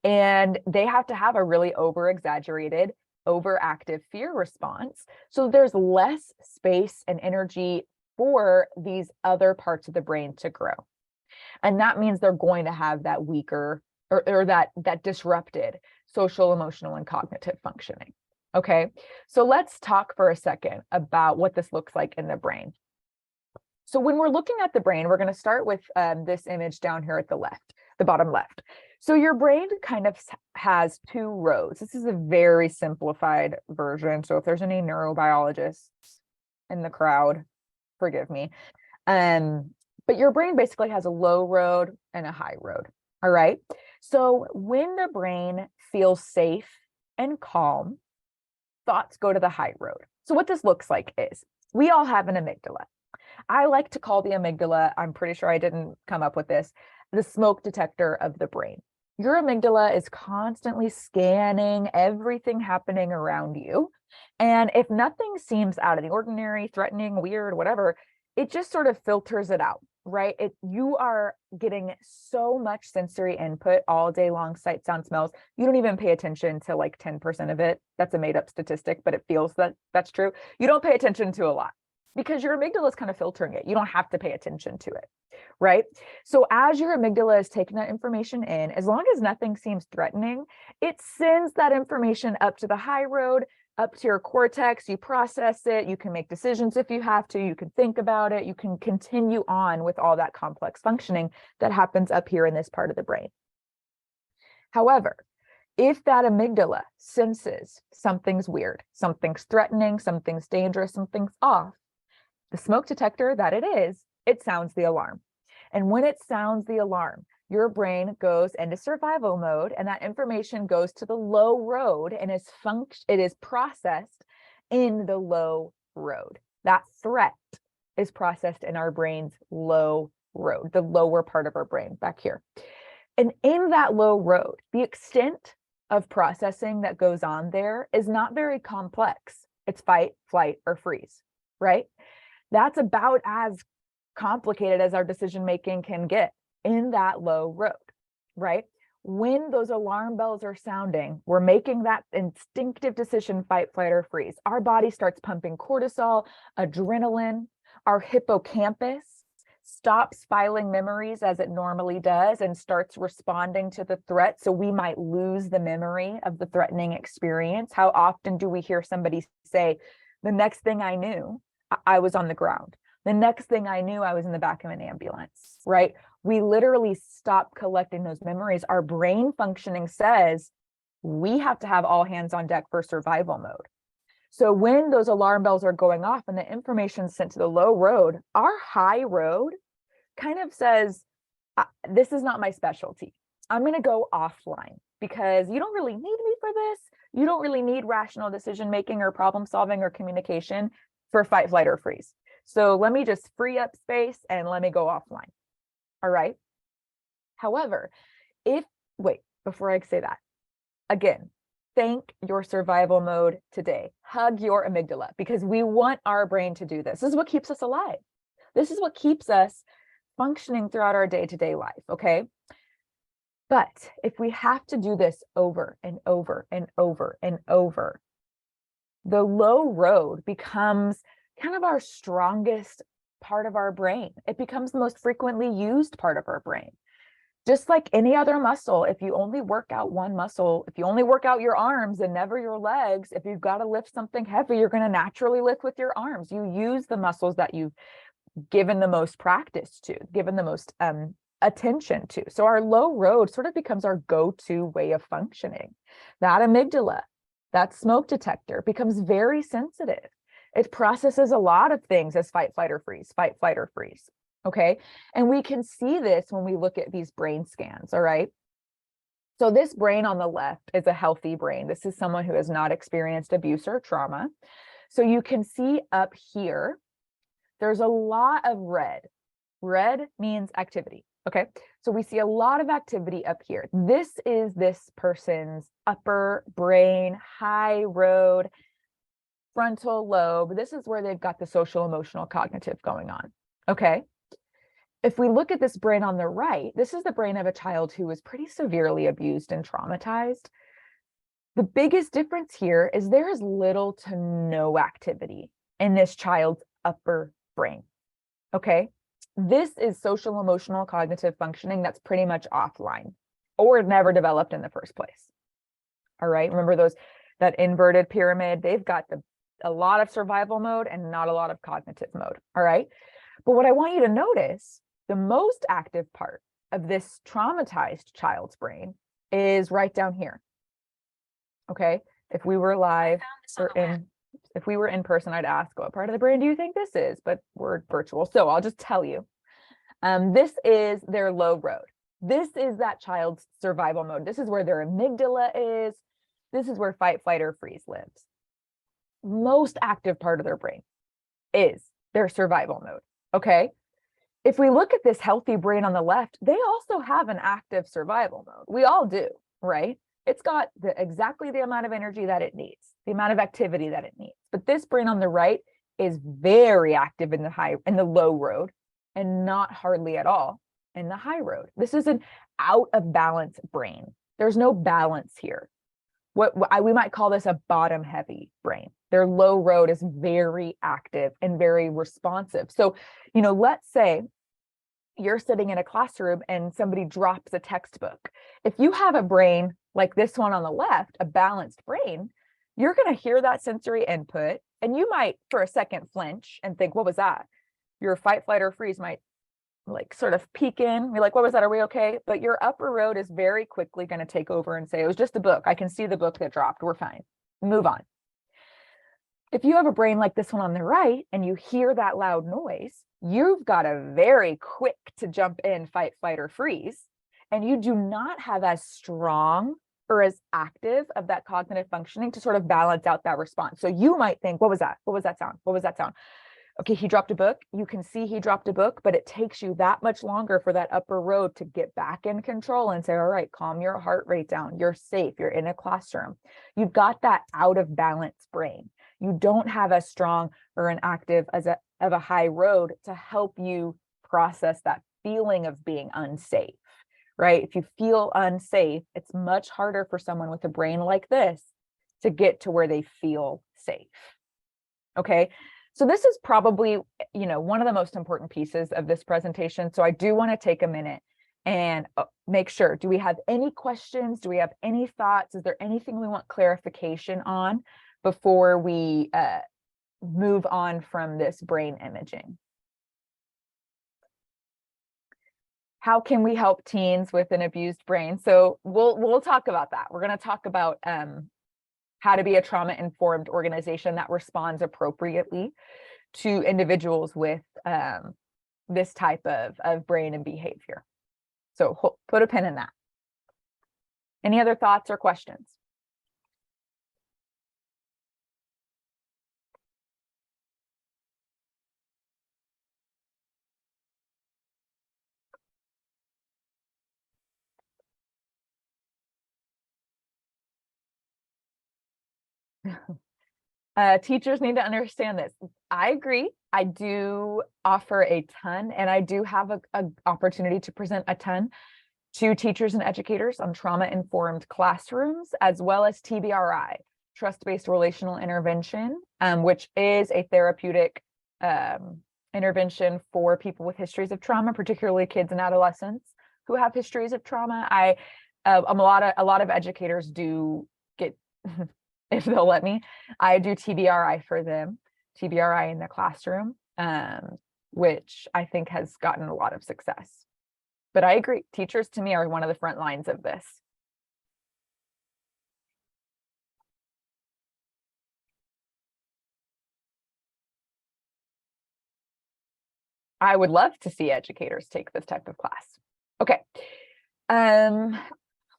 And they have to have a really over-exaggerated, overactive fear response. So there's less space and energy for these other parts of the brain to grow. And that means they're going to have that weaker or that disrupted social, emotional, and cognitive functioning. Okay, so let's talk for a second about what this looks like in the brain. So when we're looking at the brain, we're going to start with this image down here at the left, the bottom left. So your brain kind of has two rows. This is a very simplified version. So if there's any neurobiologists in the crowd, forgive me. But your brain basically has a low road and a high road. All right. So when the brain feels safe and calm, thoughts go to the high road. So what this looks like is we all have an amygdala. I like to call the amygdala, I'm pretty sure I didn't come up with this, the smoke detector of the brain. Your amygdala is constantly scanning everything happening around you. And if nothing seems out of the ordinary, threatening, weird, whatever, it just sort of filters it out, right? You are getting so much sensory input all day long, sight, sound, smells. You don't even pay attention to like 10% of it. That's a made up statistic, but it feels that that's true. You don't pay attention to a lot because your amygdala is kind of filtering it. You don't have to pay attention to it, right? So as your amygdala is taking that information in, as long as nothing seems threatening, it sends that information up to the high road, up to your cortex. You process it, you can make decisions if you have to, you can think about it, you can continue on with all that complex functioning that happens up here in this part of the brain. However, if that amygdala senses something's weird, something's threatening, something's dangerous, something's off, the smoke detector that it is, it sounds the alarm. And when it sounds the alarm, your brain goes into survival mode and that information goes to the low road and it is processed in the low road. That threat is processed in our brain's low road, the lower part of our brain back here. And in that low road, the extent of processing that goes on there is not very complex. It's fight, flight, or freeze, right? That's about as complicated as our decision making can get in that low road, right? When those alarm bells are sounding, we're making that instinctive decision, fight, flight, or freeze. Our body starts pumping cortisol, adrenaline. Our hippocampus stops filing memories as it normally does and starts responding to the threat. So we might lose the memory of the threatening experience. How often do we hear somebody say, the next thing I knew, I was on the ground. The next thing I knew, I was in the back of an ambulance, right? We literally stop collecting those memories. Our brain functioning says we have to have all hands on deck for survival mode. So when those alarm bells are going off and the information sent to the low road, our high road kind of says, this is not my specialty. I'm going to go offline because you don't really need me for this. You don't really need rational decision making or problem solving or communication for fight, flight, or freeze. So let me just free up space and let me go offline. All right. However, wait, before I say that, again, thank your survival mode today. Hug your amygdala, because we want our brain to do this. This is what keeps us alive. This is what keeps us functioning throughout our day-to-day life, okay? But if we have to do this over and over and over and over, the low road becomes kind of our strongest part of our brain. It becomes the most frequently used part of our brain. Just like any other muscle, if you only work out one muscle, if you only work out your arms and never your legs, if you've got to lift something heavy, you're going to naturally lift with your arms. You use the muscles that you've given the most practice to, given the most attention to. So our low road sort of becomes our go-to way of functioning. That amygdala, that smoke detector, becomes very sensitive. It processes a lot of things as fight, flight, or freeze, fight, flight, or freeze. Okay. And we can see this when we look at these brain scans. All right. So this brain on the left is a healthy brain. This is someone who has not experienced abuse or trauma. So you can see up here, there's a lot of red. Red means activity. Okay. So we see a lot of activity up here. This is this person's upper brain, high road, frontal lobe. This is where they've got the social, emotional, cognitive going on. Okay. If we look at this brain on the right, this is the brain of a child who was pretty severely abused and traumatized. The biggest difference here is there is little to no activity in this child's upper brain. Okay. This is social, emotional, cognitive functioning that's pretty much offline or never developed in the first place. All right. Remember that inverted pyramid? They've got a lot of survival mode and not a lot of cognitive mode. All right. But what I want you to notice, the most active part of this traumatized child's brain is right down here. Okay. If we were live or if we were in person, I'd ask, what part of the brain do you think this is? But we're virtual. So I'll just tell you. This is their low road. This is that child's survival mode. This is where their amygdala is. This is where fight, flight, or freeze lives. Most active part of their brain is their survival mode. Okay. If we look at this healthy brain on the left, they also have an active survival mode. We all do, right? It's got exactly the amount of energy that it needs, the amount of activity that it needs. But this brain on the right is very active in the low road and not hardly at all in the high road. This is an out of balance brain. There's no balance here. We might call this a bottom heavy brain. Their low road is very active and very responsive. So, let's say you're sitting in a classroom and somebody drops a textbook. If you have a brain like this one on the left, a balanced brain, you're going to hear that sensory input and you might for a second flinch and think, what was that? Your fight, flight, or freeze might sort of peek in. You're like, what was that? Are we okay? But your upper road is very quickly going to take over and say, it was just a book. I can see the book that dropped. We're fine. Move on. If you have a brain like this one on the right and you hear that loud noise, you've got a very quick to jump in, fight, flight, or freeze. And you do not have as strong or as active of that cognitive functioning to sort of balance out that response. So you might think, what was that? What was that sound? What was that sound? Okay, he dropped a book. You can see he dropped a book, but it takes you that much longer for that upper road to get back in control and say, all right, calm your heart rate down. You're safe. You're in a classroom. You've got that out of balance brain. You don't have as strong or an active of a high road to help you process that feeling of being unsafe, right? If you feel unsafe, it's much harder for someone with a brain like this to get to where they feel safe. Okay. So this is probably, one of the most important pieces of this presentation. So I do want to take a minute and make sure, do we have any questions? Do we have any thoughts? Is there anything we want clarification on before we move on from this brain imaging? How can we help teens with an abused brain? So we'll talk about that. We're going to talk about how to be a trauma-informed organization that responds appropriately to individuals with this type of brain and behavior. So put a pin in that. Any other thoughts or questions? Teachers need to understand this. I agree. I do offer a ton, and I do have a opportunity to present a ton to teachers and educators on trauma-informed classrooms, as well as TBRI, trust-based relational intervention, which is a therapeutic intervention for people with histories of trauma, particularly kids and adolescents who have histories of trauma. A lot of educators do get, if they'll let me, I do TBRI for them, TBRI in the classroom, which I think has gotten a lot of success. But I agree, teachers to me are one of the front lines of this. I would love to see educators take this type of class. Okay,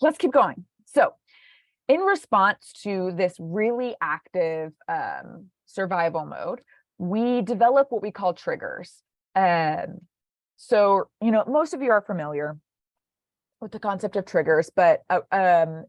let's keep going. So in response to this really active survival mode, we develop what we call triggers. So, most of you are familiar with the concept of triggers, but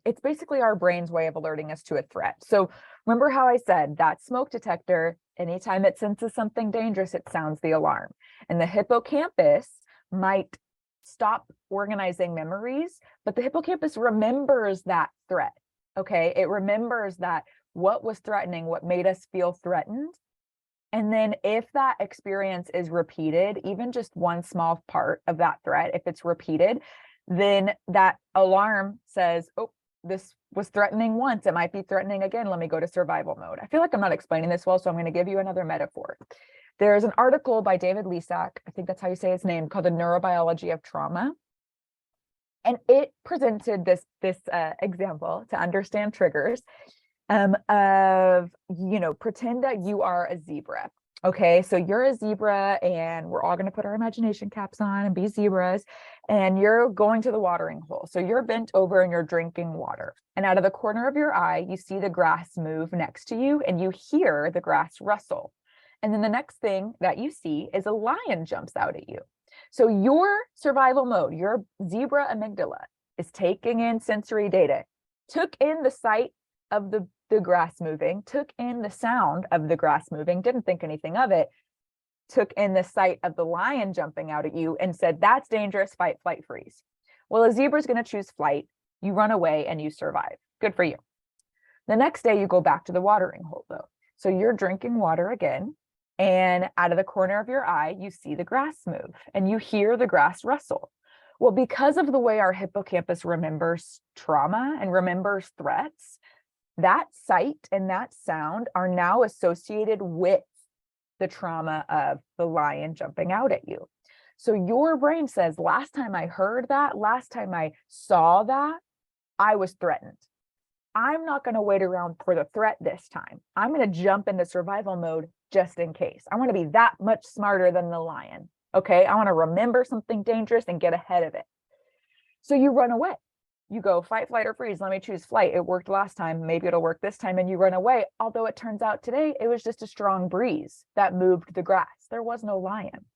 it's basically our brain's way of alerting us to a threat. So remember how I said that smoke detector, anytime it senses something dangerous, it sounds the alarm. And the hippocampus might stop organizing memories, but the hippocampus remembers that threat. Okay, it remembers that what was threatening, what made us feel threatened. And then if that experience is repeated, even just one small part of that threat, if it's repeated, then that alarm says, oh, this was threatening once, it might be threatening again. Let me go to survival mode. I feel like I'm not explaining this well, so I'm going to give you another metaphor. There's an article by David Lisak, I think that's how you say his name, called The Neurobiology of Trauma. And it presented this example to understand triggers of, pretend that you are a zebra. Okay, so you're a zebra and we're all going to put our imagination caps on and be zebras, and you're going to the watering hole. So you're bent over and you're drinking water. And out of the corner of your eye, you see the grass move next to you and you hear the grass rustle. And then the next thing that you see is a lion jumps out at you. So your survival mode, your zebra amygdala is taking in sensory data, took in the sight of the grass moving, took in the sound of the grass moving, didn't think anything of it, took in the sight of the lion jumping out at you and said, that's dangerous, fight, flight, freeze. Well, a zebra is going to choose flight. You run away and you survive. Good for you. The next day you go back to the watering hole though. So you're drinking water again, and out of the corner of your eye, you see the grass move and you hear the grass rustle. Well, because of the way our hippocampus remembers trauma and remembers threats, that sight and that sound are now associated with the trauma of the lion jumping out at you. So your brain says, last time I heard that, last time I saw that, I was threatened. I'm not going to wait around for the threat this time. I'm going to jump into survival mode just in case. I want to be that much smarter than the lion. Okay, I want to remember something dangerous and get ahead of it. So you run away. You go fight, flight, or freeze. Let me choose flight. It worked last time. Maybe it'll work this time. And you run away. Although it turns out today, it was just a strong breeze that moved the grass. There was no lion.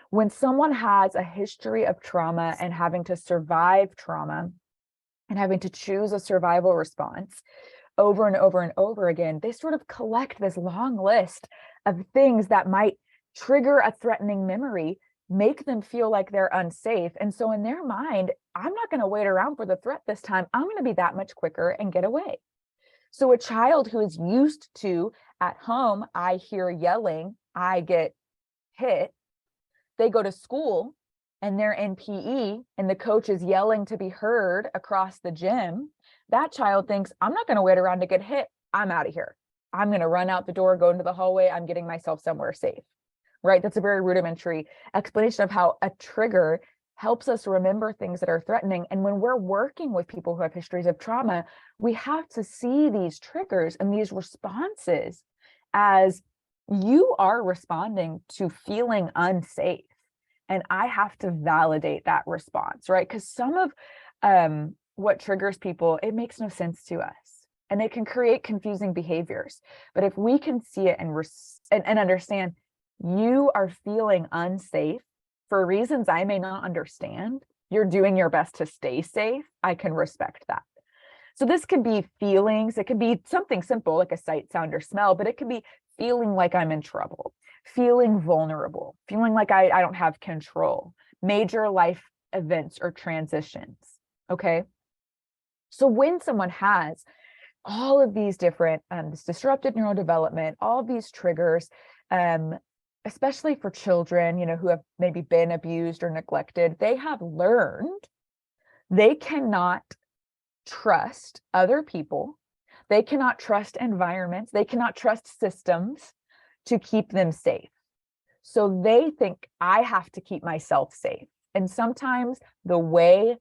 When someone has a history of trauma and having to survive trauma and having to choose a survival response over and over and over again, they sort of collect this long list of things that might trigger a threatening memory, make them feel like they're unsafe. And so in their mind, I'm not going to wait around for the threat this time. I'm going to be that much quicker and get away. So a child who is used to, at home, I hear yelling, I get hit, they go to school and they're in PE and the coach is yelling to be heard across the gym. That child thinks, I'm not going to wait around to get hit. I'm out of here. I'm going to run out the door, go into the hallway. I'm getting myself somewhere safe. Right? That's a very rudimentary explanation of how a trigger helps us remember things that are threatening. And when we're working with people who have histories of trauma, we have to see these triggers and these responses as you are responding to feeling unsafe. And I have to validate that response, right? Because some of what triggers people, it makes no sense to us. And it can create confusing behaviors. But if we can see it and understand, you are feeling unsafe for reasons I may not understand. You're doing your best to stay safe. I can respect that. So this could be feelings. It could be something simple like a sight, sound, or smell, but it could be feeling like I'm in trouble, feeling vulnerable, feeling like I don't have control, major life events or transitions. Okay. So when someone has all of these different this disrupted neurodevelopment, all of these triggers, especially for children, who have maybe been abused or neglected, they have learned they cannot trust other people. They cannot trust environments. They cannot trust systems to keep them safe. So they think I have to keep myself safe. And sometimes the way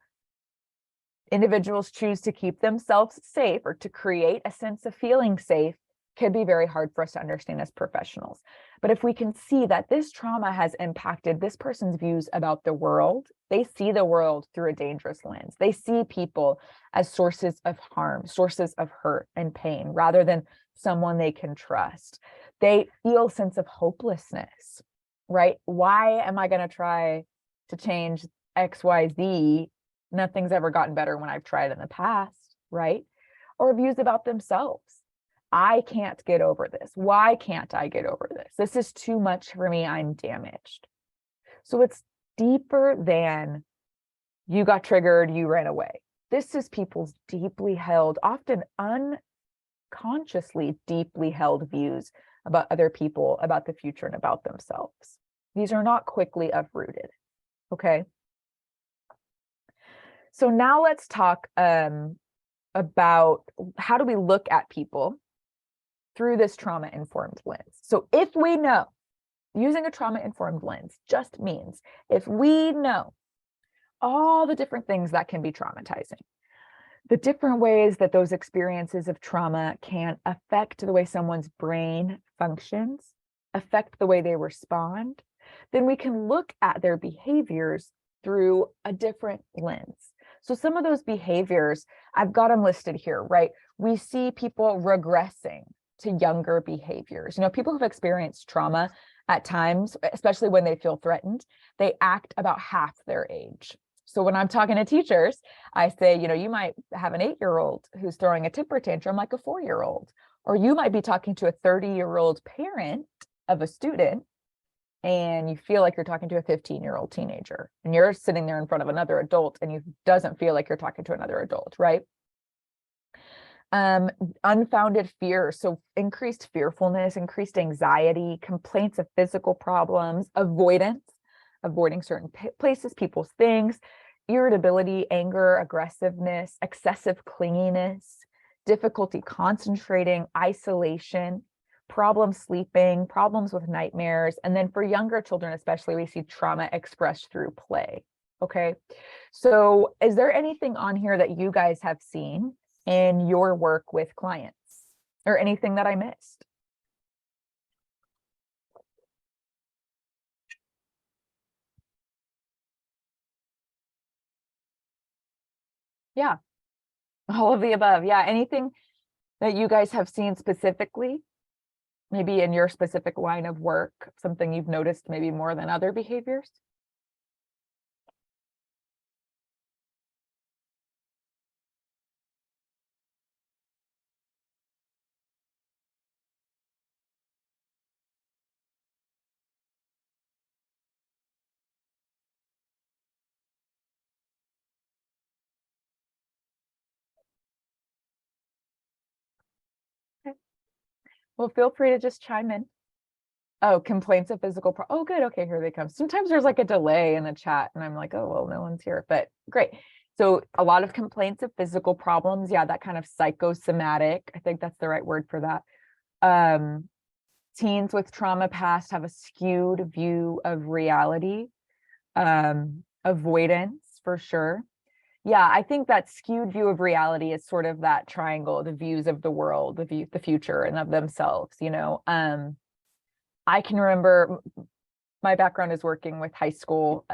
individuals choose to keep themselves safe or to create a sense of feeling safe can be very hard for us to understand as professionals. But if we can see that this trauma has impacted this person's views about the world, they see the world through a dangerous lens. They see people as sources of harm, sources of hurt and pain, rather than someone they can trust. They feel a sense of hopelessness, right? Why am I going to try to change XYZ? Nothing's ever gotten better when I've tried in the past, right? Or views about themselves. I can't get over this. Why can't I get over this? This is too much for me. I'm damaged. So it's deeper than you got triggered, you ran away. This is people's deeply held, often unconsciously deeply held views about other people, about the future, and about themselves. These are not quickly uprooted. Okay. So now let's talk about how do we look at people through this trauma-informed lens. So if we know, using a trauma-informed lens just means if we know all the different things that can be traumatizing, the different ways that those experiences of trauma can affect the way someone's brain functions, affect the way they respond, then we can look at their behaviors through a different lens. So some of those behaviors, I've got them listed here, right? We see people regressing to younger behaviors. People who've experienced trauma at times, especially when they feel threatened, they act about half their age. So when I'm talking to teachers, I say, you might have an 8-year-old who's throwing a temper tantrum like a 4-year-old, or you might be talking to a 30-year-old parent of a student and you feel like you're talking to a 15-year-old teenager, and you're sitting there in front of another adult and you doesn't feel like you're talking to another adult, right? Unfounded fear, so increased fearfulness, increased anxiety, complaints of physical problems, avoiding certain places, people's things, irritability, anger, aggressiveness, excessive clinginess, difficulty concentrating, isolation, problems sleeping, problems with nightmares. And then for younger children especially, we see trauma expressed through play. Okay, so is there anything on here that you guys have seen in your work with clients, or anything that I missed? Yeah, all of the above. Yeah, anything that you guys have seen specifically, maybe in your specific line of work, something you've noticed maybe more than other behaviors? Okay. Well, feel free to just chime in. Oh, complaints of physical oh, good. Okay, here they come. Sometimes there's like a delay in the chat and I'm like, oh, well, no one's here, but great. So a lot of complaints of physical problems. Yeah, that kind of psychosomatic. I think that's the right word for that. Teens with trauma past have a skewed view of reality. Avoidance for sure. Yeah, I think that skewed view of reality is sort of that triangle, the views of the world, the future, and of themselves, I can remember my background is working with high school,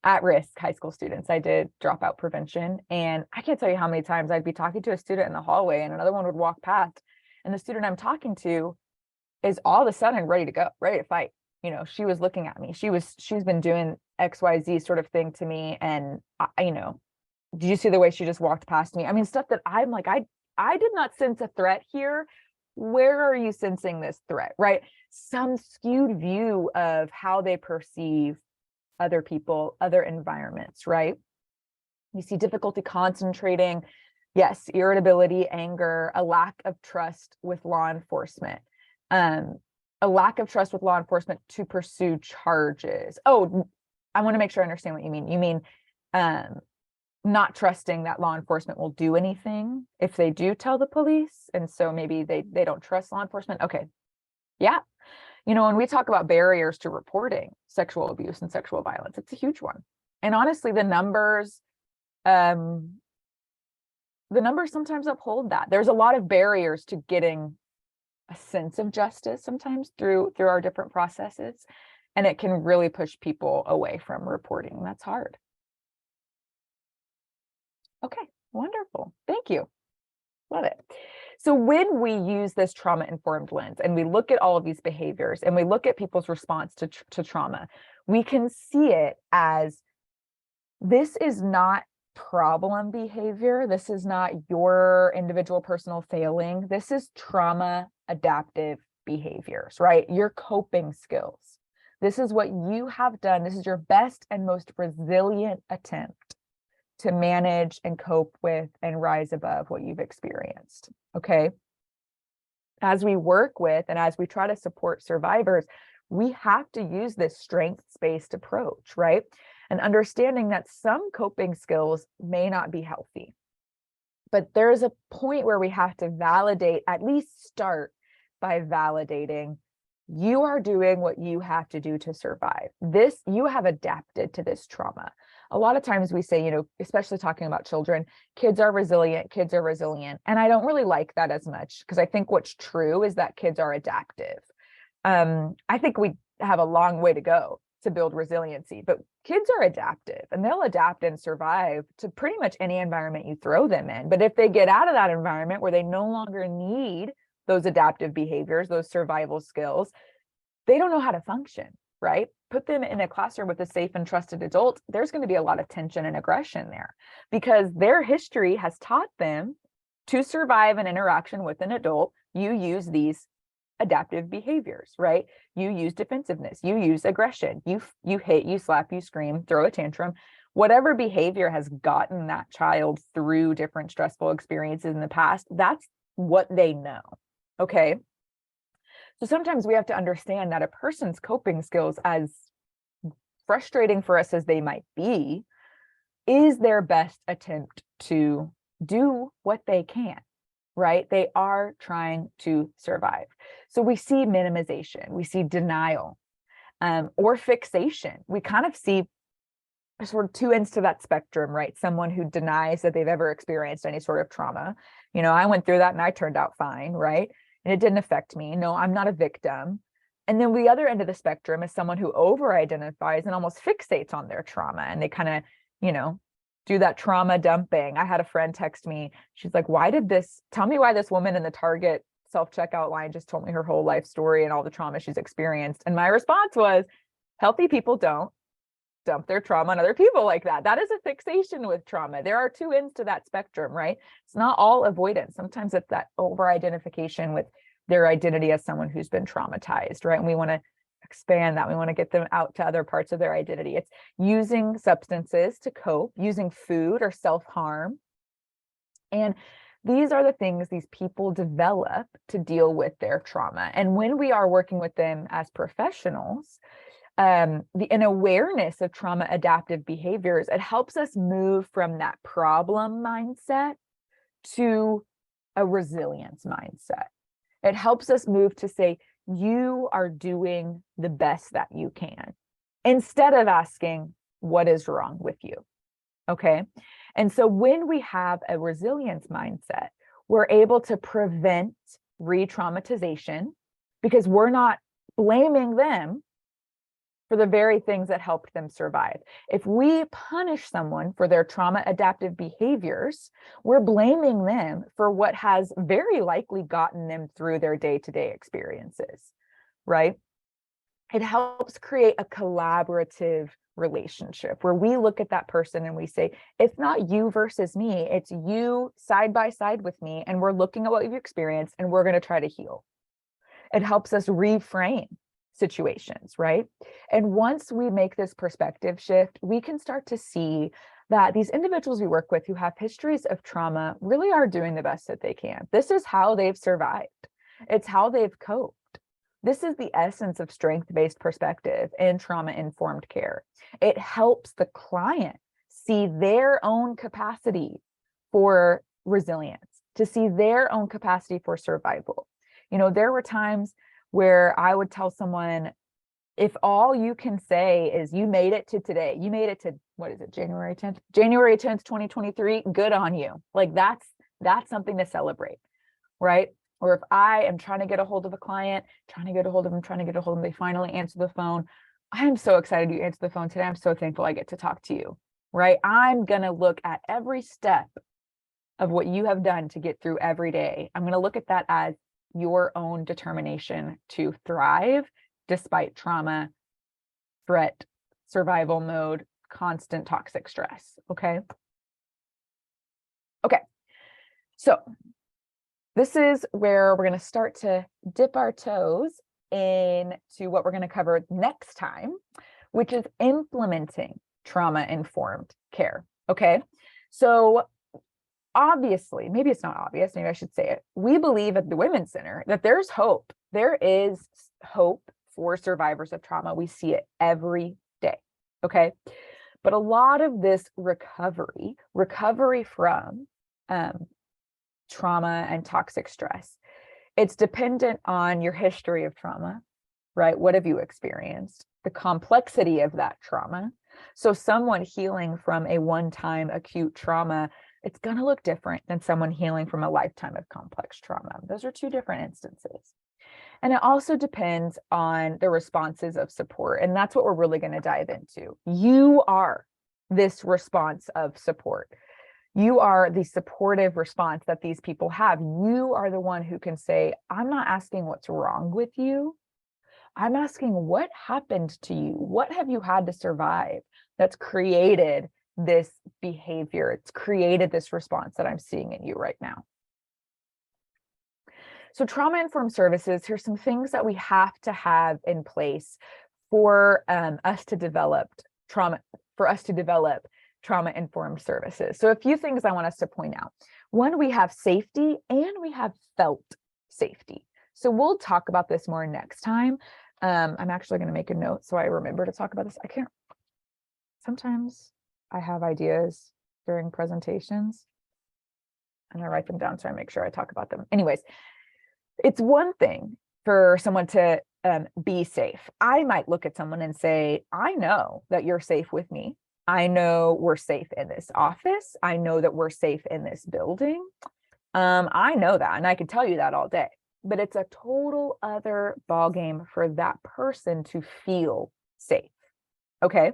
at-risk high school students. I did dropout prevention, and I can't tell you how many times I'd be talking to a student in the hallway and another one would walk past, and the student I'm talking to is all of a sudden ready to go, ready to fight. She was looking at me. She's been doing XYZ sort of thing to me, and did you see the way she just walked past me? I mean, stuff that I'm like, I did not sense a threat here. Where are you sensing this threat, right? Some skewed view of how they perceive other people, other environments, right? You see difficulty concentrating, yes, irritability, anger, a lack of trust with law enforcement, a lack of trust with law enforcement to pursue charges. Oh, I want to make sure I understand what you mean. You mean not trusting that law enforcement will do anything if they do tell the police, and so maybe they don't trust law enforcement. Okay, yeah. You know, when we talk about barriers to reporting sexual abuse and sexual violence, it's a huge one. And honestly, the numbers sometimes uphold that. There's a lot of barriers to getting a sense of justice sometimes through our different processes, and it can really push people away from reporting. That's hard. Okay, wonderful. Thank you. Love it. So when we use this trauma-informed lens and we look at all of these behaviors and we look at people's response to trauma, we can see it as, this is not problem behavior. This is not your individual personal failing. This is trauma adaptive behaviors, right? Your coping skills. This is what you have done. This is your best and most resilient attempt to manage and cope with and rise above what you've experienced. Okay. As we work with and as we try to support survivors, we have to use this strengths-based approach, right? And understanding that some coping skills may not be healthy. But there's a point where we have to validate, at least start by validating, you are doing what you have to do to survive. This, you have adapted to this trauma. A lot of times we say, you know, especially talking about children, kids are resilient. And I don't really like that as much, because I think what's true is that kids are adaptive. I think we have a long way to go to build resiliency, but kids are adaptive and they'll adapt and survive to pretty much any environment you throw them in. But if they get out of that environment where they no longer need those adaptive behaviors, those survival skills, they don't know how to function, right? Put them in a classroom with a safe and trusted adult, there's going to be a lot of tension and aggression there, because their history has taught them to survive an interaction with an adult. You use these adaptive behaviors, right? You use defensiveness, you use aggression, you hit, you slap, you scream, throw a tantrum. Whatever behavior has gotten that child through different stressful experiences in the past, that's what they know. Okay. So sometimes we have to understand that a person's coping skills, as frustrating for us as they might be, is their best attempt to do what they can, right? They are trying to survive. So we see minimization, we see denial, or fixation. We kind of see sort of two ends to that spectrum, right? Someone who denies that they've ever experienced any sort of trauma. You know, I went through that and I turned out fine, right? And it didn't affect me. No, I'm not a victim. And then the other end of the spectrum is someone who over-identifies and almost fixates on their trauma. And they kind of, you know, do that trauma dumping. I had a friend text me. She's like, tell me why this woman in the Target self-checkout line just told me her whole life story and all the trauma she's experienced. And my response was, healthy people don't dump their trauma on other people like that. That is a fixation with trauma. There are two ends to that spectrum, right? It's not all avoidance. Sometimes it's that over-identification with their identity as someone who's been traumatized, right? And we want to expand that. We want to get them out to other parts of their identity. It's using substances to cope, using food or self-harm. And these are the things these people develop to deal with their trauma. And when we are working with them as professionals, an awareness of trauma adaptive behaviors, it helps us move from that problem mindset to a resilience mindset. It helps us move to say, you are doing the best that you can, instead of asking, what is wrong with you? Okay. And so when we have a resilience mindset, we're able to prevent re-traumatization, because we're not blaming them for the very things that helped them survive. If we punish someone for their trauma adaptive behaviors, we're blaming them for what has very likely gotten them through their day-to-day experiences, right? It helps create a collaborative relationship, where we look at that person and we say, it's not you versus me, it's you side by side with me, and we're looking at what you've experienced and we're going to try to heal. It helps us reframe situations, right? And once we make this perspective shift, we can start to see that these individuals we work with who have histories of trauma really are doing the best that they can. This is how they've survived. It's how they've coped. This is the essence of strength-based perspective in trauma-informed care. It helps the client see their own capacity for resilience, to see their own capacity for survival. You know, there were times where I would tell someone, if all you can say is you made it to today, you made it to, what is it, January 10th? January 10th, 2023, good on you. Like that's something to celebrate, right? Or if I am trying to get a hold of a client, trying to get a hold of them, they finally answer the phone. I'm so excited you answered the phone today. I'm so thankful I get to talk to you, right? I'm going to look at every step of what you have done to get through every day. I'm going to look at that as your own determination to thrive despite trauma, threat, survival mode, constant toxic stress. Okay. So this is where we're going to start to dip our toes into what we're going to cover next time, which is implementing trauma-informed care. Okay. So obviously, maybe it's not obvious, maybe I should say it. We believe at the Women's Center that there's hope. There is hope for survivors of trauma. We see it every day. Okay. But a lot of this recovery from trauma and toxic stress, it's dependent on your history of trauma, right? What have you experienced? The complexity of that trauma. So someone healing from a one-time acute trauma, it's going to look different than someone healing from a lifetime of complex trauma. Those are two different instances. And it also depends on the responses of support. And that's what we're really going to dive into. You are this response of support. You are the supportive response that these people have. You are the one who can say, I'm not asking what's wrong with you. I'm asking what happened to you. What have you had to survive that's created this behavior? It's created this response that I'm seeing in you right now. So trauma-informed services, here's some things that we have to have in place for us to develop trauma-informed services. So a few things I want us to point out. One, we have safety and we have felt safety. So we'll talk about this more next time. I'm actually going to make a note so I remember to talk about this. Sometimes I have ideas during presentations and I write them down so I make sure I talk about them. Anyways, it's one thing for someone to be safe. I might look at someone and say, I know that you're safe with me. I know we're safe in this office. I know that we're safe in this building. I know that, and I can tell you that all day. But it's a total other ballgame for that person to feel safe. Okay.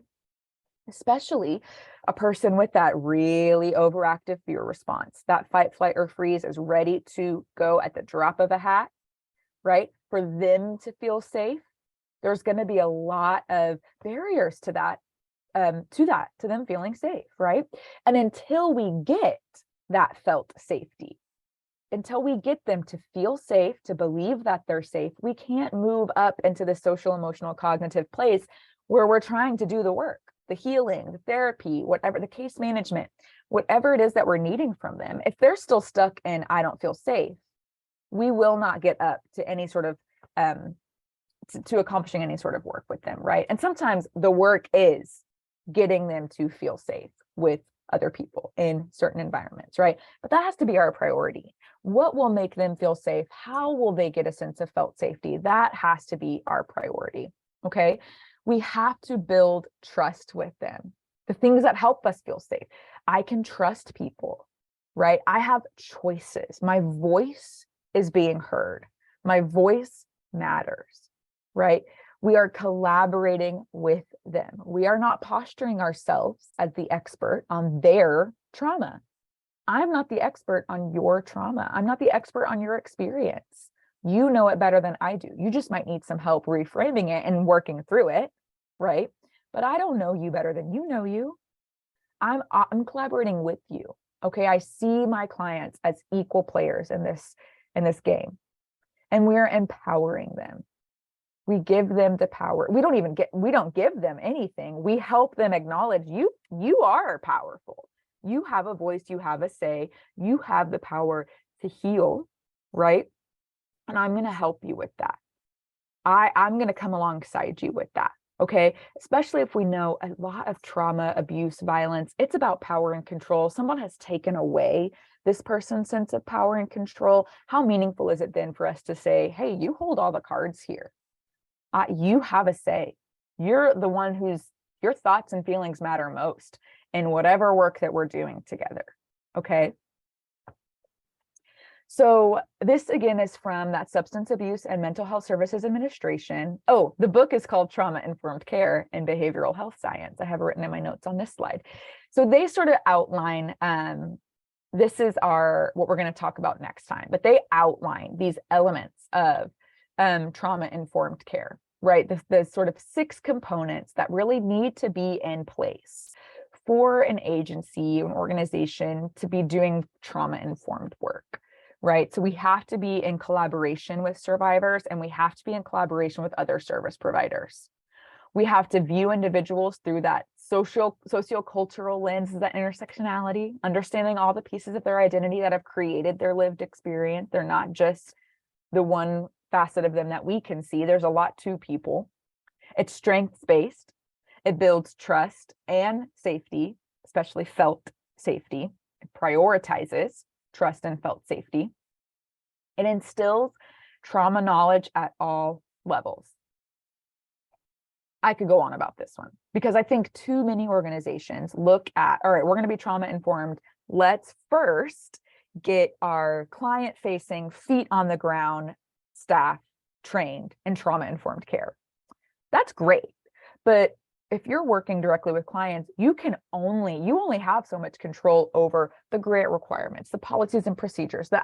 Especially a person with that really overactive fear response, that fight, flight, or freeze is ready to go at the drop of a hat, right? For them to feel safe, there's going to be a lot of barriers to that, to them feeling safe, right? And until we get that felt safety, until we get them to feel safe, to believe that they're safe, we can't move up into the social, emotional, cognitive place where we're trying to do the work. The healing, the therapy, whatever, the case management, whatever it is that we're needing from them. If they're still stuck in, I don't feel safe, we will not get up to any sort of, to accomplishing any sort of work with them, right? And sometimes the work is getting them to feel safe with other people in certain environments, right? But that has to be our priority. What will make them feel safe? How will they get a sense of felt safety? That has to be our priority, okay? We have to build trust with them. The things that help us feel safe. I can trust people, right? I have choices. My voice is being heard. My voice matters, right? We are collaborating with them. We are not posturing ourselves as the expert on their trauma. I'm not the expert on your trauma. I'm not the expert on your experience. You know it better than I do. You just might need some help reframing it and working through it, right? but I don't know you better than you know you. I'm collaborating with you. Okay. I see my clients as equal players in this game, and we're empowering them. We give them the power. We don't give them anything. We help them acknowledge you are powerful. You have a voice, you have a say, you have the power to heal, right? And I'm going to help you with that. I'm going to come alongside you with that. Okay. Especially if we know a lot of trauma, abuse, violence, it's about power and control. Someone has taken away this person's sense of power and control. How meaningful is it then for us to say, hey, you hold all the cards here. You have a say. You're the one your thoughts and feelings matter most in whatever work that we're doing together. Okay. So this again is from that Substance Abuse and Mental Health Services Administration. Oh, the book is called Trauma Informed Care in Behavioral Health Science. I have it written in my notes on this slide. So they sort of outline, this is what we're going to talk about next time, but they outline these elements of trauma informed care, right? The sort of 6 components that really need to be in place for an agency, an organization to be doing trauma informed work. Right. So we have to be in collaboration with survivors, and we have to be in collaboration with other service providers. We have to view individuals through that sociocultural lens, that intersectionality, understanding all the pieces of their identity that have created their lived experience. They're not just the one facet of them that we can see. There's a lot to people. It's strengths-based. It builds trust and safety, especially felt safety. It prioritizes trust and felt safety. It instills trauma knowledge at all levels. I could go on about this one because I think too many organizations look at, all right, we're going to be trauma informed. Let's first get our client facing, feet on the ground staff trained in trauma informed care. That's great. But if you're working directly with clients, you only have so much control over the grant requirements, the policies and procedures, the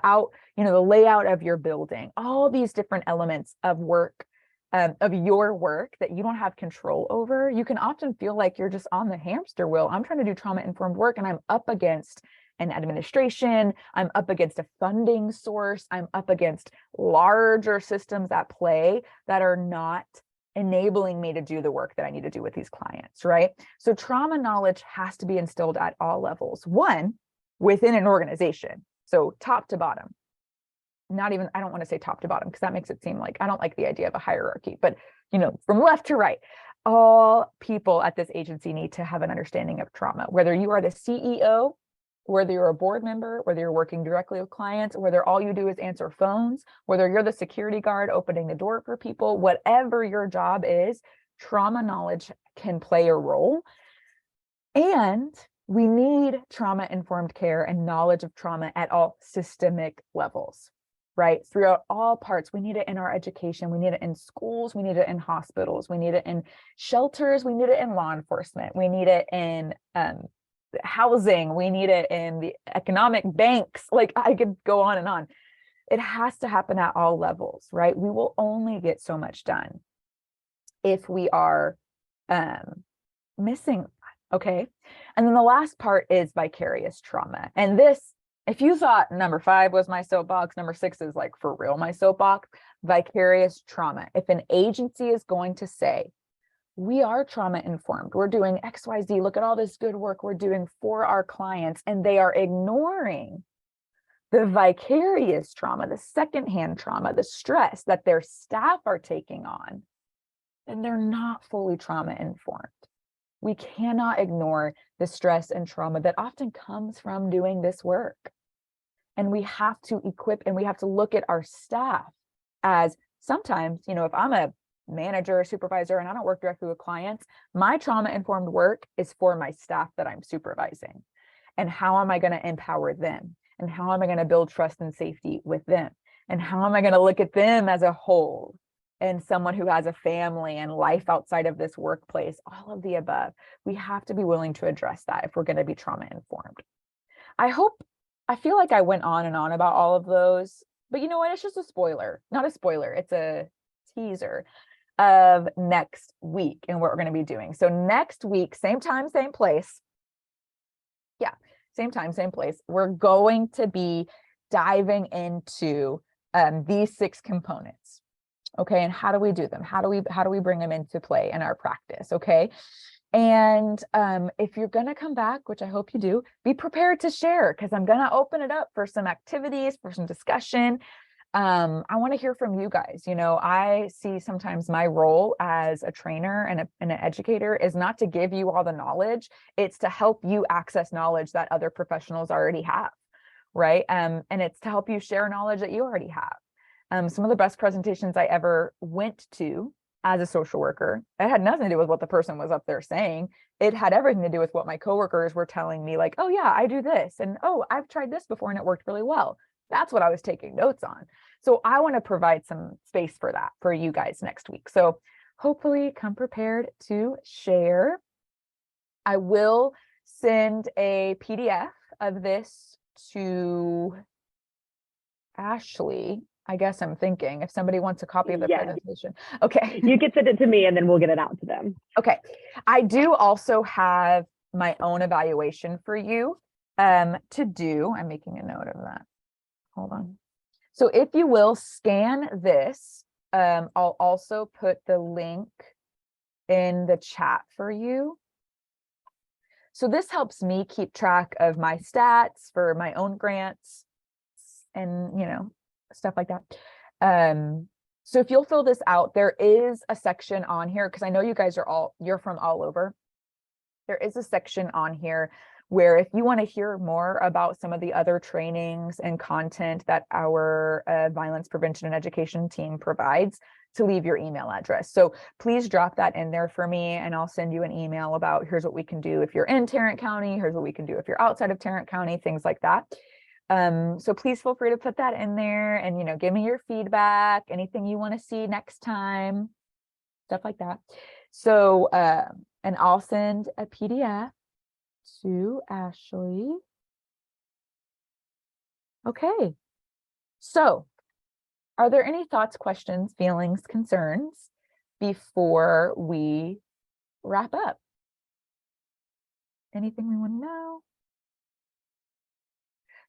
layout of your building, all these different elements of work, of your work that you don't have control over. You can often feel like you're just on the hamster wheel. I'm trying to do trauma informed work, and I'm up against an administration. I'm up against a funding source. I'm up against larger systems at play that are not enabling me to do the work that I need to do with these clients, right? So trauma knowledge has to be instilled at all levels. One, within an organization. So top to bottom. I don't want to say top to bottom because that makes it seem like I don't like the idea of a hierarchy, but from left to right, all people at this agency need to have an understanding of trauma, whether you are the CEO, whether you're a board member, whether you're working directly with clients, whether all you do is answer phones, whether you're the security guard opening the door for people, whatever your job is, trauma knowledge can play a role. And we need trauma-informed care and knowledge of trauma at all systemic levels, right? Throughout all parts. We need it in our education. We need it in schools. We need it in hospitals. We need it in shelters. We need it in law enforcement. We need it in housing. We need it in the economic banks. Like I could go on and on. It has to happen at all levels, right? We will only get so much done if we are missing. Okay. And then the last part is vicarious trauma. And this, if you thought number 5 was my soapbox, number 6 is like for real my soapbox, vicarious trauma. If an agency is going to say, we are trauma informed, we're doing XYZ, look at all this good work we're doing for our clients, and they are ignoring the vicarious trauma, the secondhand trauma, the stress that their staff are taking on, then they're not fully trauma informed. We cannot ignore the stress and trauma that often comes from doing this work. And we have to equip and we have to look at our staff as sometimes, if I'm a manager or supervisor and I don't work directly with clients, my trauma-informed work is for my staff that I'm supervising. And how am I going to empower them? And how am I going to build trust and safety with them? And how am I going to look at them as a whole and someone who has a family and life outside of this workplace? All of the above. We have to be willing to address that if we're going to be trauma-informed. I feel like I went on and on about all of those, but you know what? It's just a spoiler, not a spoiler. It's a teaser. of next week and what we're going to be doing. So next week, same time, same place. Yeah, same time, same place. We're going to be diving into these 6 components. Okay, and how do we do them? How do we bring them into play in our practice? Okay. And if you're going to come back, which I hope you do, be prepared to share, because I'm going to open it up for some activities, for some discussion. I want to hear from you guys. You know, I see sometimes my role as a trainer and an educator is not to give you all the knowledge. It's to help you access knowledge that other professionals already have, right? And it's to help you share knowledge that you already have. Some of the best presentations I ever went to as a social worker, it had nothing to do with what the person was up there saying. It had everything to do with what my coworkers were telling me, like, oh yeah, I do this. And oh, I've tried this before and it worked really well. That's what I was taking notes on. So I want to provide some space for that for you guys next week. So hopefully come prepared to share. I will send a PDF of this to Ashley. I guess I'm thinking if somebody wants a copy of the presentation. Okay. You can send it to me and then we'll get it out to them. Okay. I do also have my own evaluation for you to do. I'm making a note of that. Hold on. So if you will scan this, I'll also put the link in the chat for you. So this helps me keep track of my stats for my own grants and, you know, stuff like that. So if you'll fill this out, there is a section on here, because I know you guys you're from all over. There is a section on here where if you want to hear more about some of the other trainings and content that our violence prevention and education team provides, to leave your email address. So please drop that in there for me and I'll send you an email about here's what we can do if you're in Tarrant County, here's what we can do if you're outside of Tarrant County, things like that. So please feel free to put that in there and, you know, give me your feedback, anything you want to see next time, stuff like that. So, and I'll send a PDF to Ashley. Okay. So are there any thoughts, questions, feelings, concerns before we wrap up? Anything we want to know?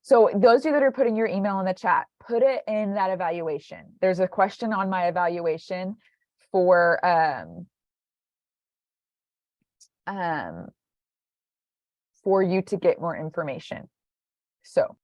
So those of you that are putting your email in the chat, put it in that evaluation. There's a question on my evaluation for you to get more information. So